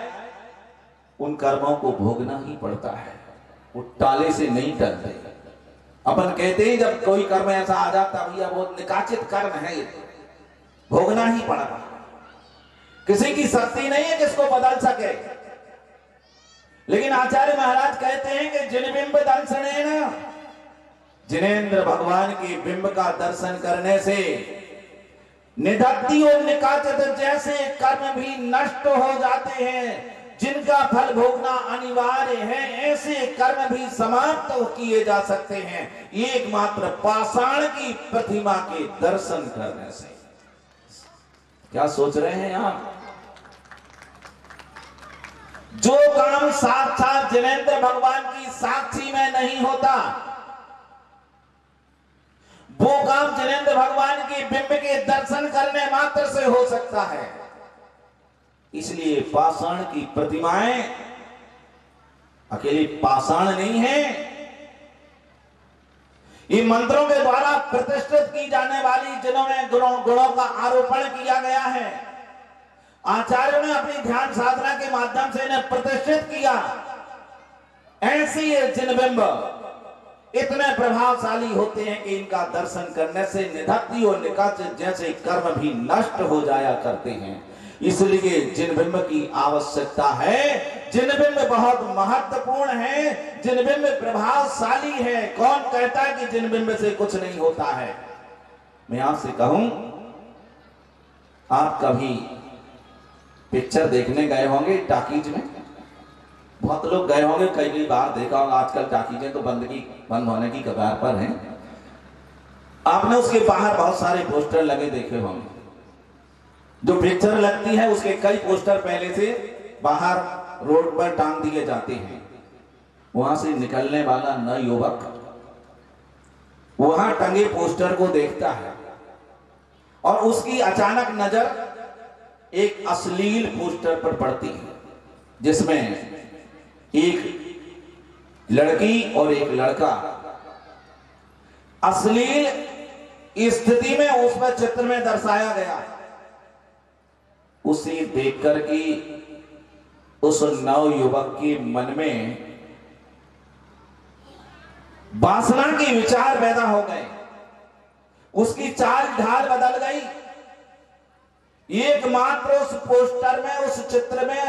उन कर्मों को भोगना ही पड़ता है, वो टाले से नहीं टलते। अपन कहते हैं जब कोई कर्म ऐसा आ जाता, भैया बहुत निकाचित कर्म है, ये भोगना ही पड़ता। किसी की शक्ति नहीं है किसको बदल सके। लेकिन आचार्य महाराज कहते हैं कि जिन बिंब दर्शनेन, जिनेंद्र भगवान के बिंब का दर्शन करने से निधत्ति और निकाचित जैसे कर्म भी नष्ट हो जाते हैं, जिनका फल भोगना अनिवार्य है, ऐसे कर्म भी समाप्त किए जा सकते हैं एकमात्र पाषाण की प्रतिमा के दर्शन करने से। क्या सोच रहे हैं आप? जो काम साक्षात जिनेंद्र भगवान की साक्षी में नहीं होता, वो काम जिनेंद्र भगवान के बिंब के दर्शन करने मात्र से हो सकता है। इसलिए पाषाण की प्रतिमाएं अकेली पाषाण नहीं है, ये मंत्रों के द्वारा प्रतिष्ठित की जाने वाली, जिन्होंने गुणों का आरोपण किया गया है। आचार्यों ने अपनी ध्यान साधना के माध्यम से इन्हें प्रतिष्ठित किया। ऐसे ये जिनबिंब इतने प्रभावशाली होते हैं कि इनका दर्शन करने से निधत्ति और निकाचित जैसे कर्म भी नष्ट हो जाया करते हैं। इसलिए जिन बिंब की आवश्यकता है, जिन बिंब बहुत महत्वपूर्ण है, जिन बिंब प्रभावशाली है। कौन कहता है कि जिन बिंब से कुछ नहीं होता है? मैं आपसे कहूं, आप कभी पिक्चर देखने गए होंगे टाकीज में? बहुत लोग गए होंगे, कई बार देखा होगा। आजकल टाकीजें तो बंद होने की कगार पर हैं। आपने उसके बाहर बहुत सारे पोस्टर लगे देखे होंगे। जो पिक्चर लगती है उसके कई पोस्टर पहले से बाहर रोड पर टांग दिए जाते हैं। वहां से निकलने वाला नव युवक वहां टंगे पोस्टर को देखता है और उसकी अचानक नजर एक अश्लील पोस्टर पर पड़ती है, जिसमें एक लड़की और एक लड़का अश्लील स्थिति में उसमें चित्र में दर्शाया गया। उसे देखकर के उस नव युवक के मन में वासना के विचार पैदा हो गए, उसकी चाल ढाल बदल गई। एकमात्र उस पोस्टर में, उस चित्र में,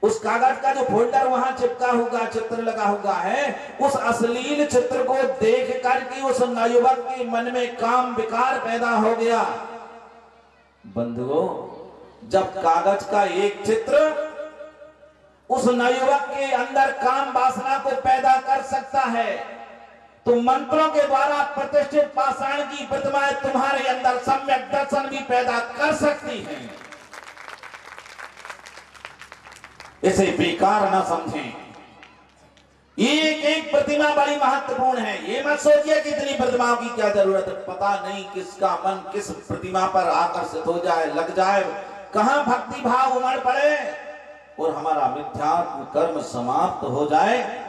उस कागज का जो फोल्डर वहां चिपका हुआ, चित्र लगा हुआ है, उस अश्लील चित्र को देख करके उस नवयुवक के मन में काम विकार पैदा हो गया। बंधुओं, जब कागज का एक चित्र उस नवयुवक के अंदर काम वासना को पैदा कर सकता है, तो मंत्रों के द्वारा प्रतिष्ठित पाषाण की प्रतिमाएं तुम्हारे अंदर सम्यक दर्शन भी पैदा कर सकती हैं। इसे बेकार ना समझें। एक एक प्रतिमा बड़ी महत्वपूर्ण है। ये मत सोचिए कि इतनी प्रतिमाओं की क्या जरूरत है। पता नहीं किसका मन किस प्रतिमा पर आकर्षित हो जाए, लग जाए, कहां भक्ति भाव उमड़ पड़े और हमारा मिथ्यात्म कर्म समाप्त हो जाए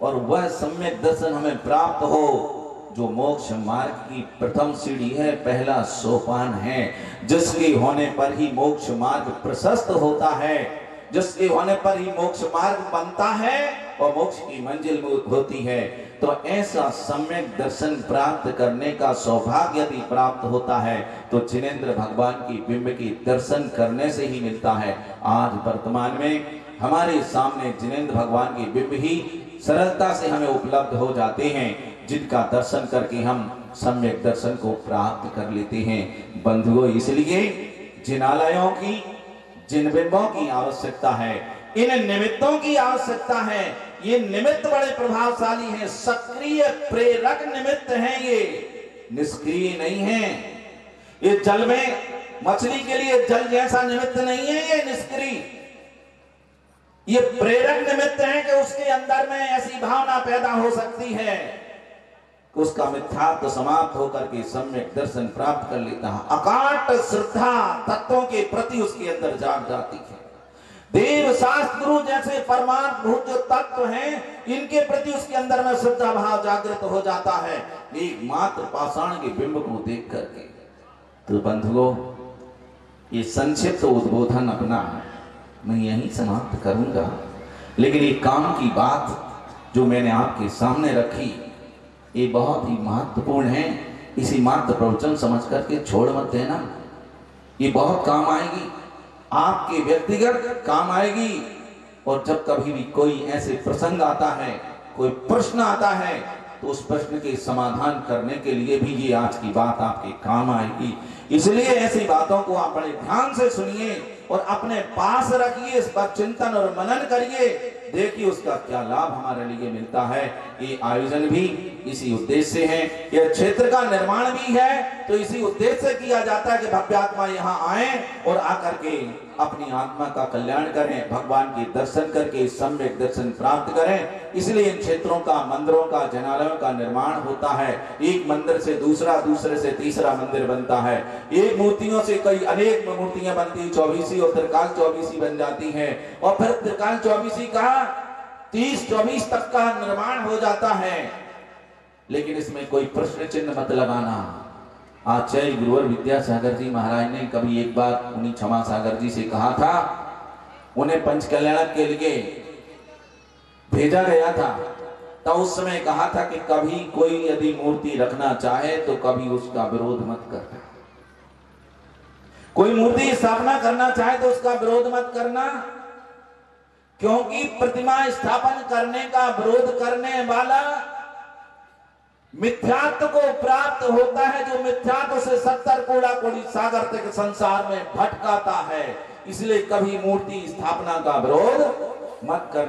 और वह सम्यक दर्शन हमें प्राप्त हो, जो मोक्ष मार्ग की प्रथम सीढ़ी है, पहला सोपान है, जिसके होने पर ही मोक्ष मार्ग प्रशस्त होता है, जिसके होने पर ही मोक्ष मार्ग बनता है और मोक्ष की मंजिल होती है। तो ऐसा सम्यक दर्शन प्राप्त करने का सौभाग्य यदि प्राप्त होता है तो जिनेंद्र भगवान की बिंब की दर्शन करने से ही मिलता है। आज वर्तमान में हमारे सामने जिनेंद्र भगवान की बिंब ही सरलता से हमें उपलब्ध हो जाते हैं, जिनका दर्शन करके हम सम्यक दर्शन को प्राप्त कर लेते हैं। बंधुओं, इसलिए जिनालयों की, जिन बिंबों की आवश्यकता है, इन निमित्तों की आवश्यकता है। ये निमित्त बड़े प्रभावशाली हैं, सक्रिय प्रेरक निमित्त हैं, ये निष्क्रिय नहीं है। ये जल में मछली के लिए जल जैसा निमित्त नहीं है, ये निष्क्रिय, ये प्रेरक निमित्त है कि उसके अंदर में ऐसी भावना पैदा हो सकती है कि उसका मिथ्यात्व समाप्त होकर के सम्यक दर्शन प्राप्त कर लेता है। अकाट श्रद्धा तत्वों के प्रति उसके अंदर जाग जाती है। देव शास्त्र गुरु जैसे परमात्मभूत जो तत्व हैं, इनके प्रति उसके अंदर में श्रद्धा भाव जागृत हो जाता है, एकमात्र पाषाण के बिंब को देख करके। तो बंधुओं, ये संक्षिप्त उद्बोधन अपना मैं यहीं समाप्त करूंगा, लेकिन एक काम की बात जो मैंने आपके सामने रखी, ये बहुत ही महत्वपूर्ण है। इसी मात्र प्रवचन समझ करके छोड़ मत देना। ये बहुत काम आएगी, आपके व्यक्तिगत काम आएगी। और जब कभी भी कोई ऐसे प्रसंग आता है, कोई प्रश्न आता है, तो उस प्रश्न के समाधान करने के लिए भी ये आज की बात आपके काम आएगी। इसलिए ऐसी बातों को आप बड़े ध्यान से सुनिए और अपने पास रखिए, इस पर चिंतन और मनन करिए, देखिए उसका क्या लाभ हमारे लिए मिलता है। ये आयोजन भी इसी उद्देश्य से है, यह क्षेत्र का निर्माण भी है, तो इसी उद्देश्य से किया जाता है कि भव्य आत्मा यहाँ आए और आकर के अपनी आत्मा का कल्याण करें, भगवान के दर्शन करके सम्यक दर्शन प्राप्त करें। इसलिए इन क्षेत्रों का, मंदिरों का, जनालयों का निर्माण होता है। एक मंदिर से दूसरा, दूसरे से तीसरा मंदिर बनता है। एक मूर्तियों से कई अनेक मूर्तियां बनती, 24 और त्रिकाल 24 बन जाती हैं, और फिर त्रिकाल 24 का 30-24 तक का निर्माण हो जाता है। लेकिन इसमें कोई प्रश्न चिन्ह मत लगाना। आचार्य गुरुवर विद्यासागर जी महाराज ने कभी एक बार उन्हीं क्षमा सागर जी से कहा था, उन्हें पंचकल्याणक के लिए भेजा गया था, तो उस समय कहा था कि कभी कोई यदि मूर्ति रखना चाहे तो कभी उसका विरोध मत करना। कोई मूर्ति स्थापना करना चाहे तो उसका विरोध मत करना, क्योंकि प्रतिमा स्थापन करने का विरोध करने वाला मिथ्यात्व को प्राप्त होता है, जो मिथ्यात्व से 70 कूड़ा कोड़ी सागर तक संसार में भटकाता है। इसलिए कभी मूर्ति स्थापना का विरोध मत कर।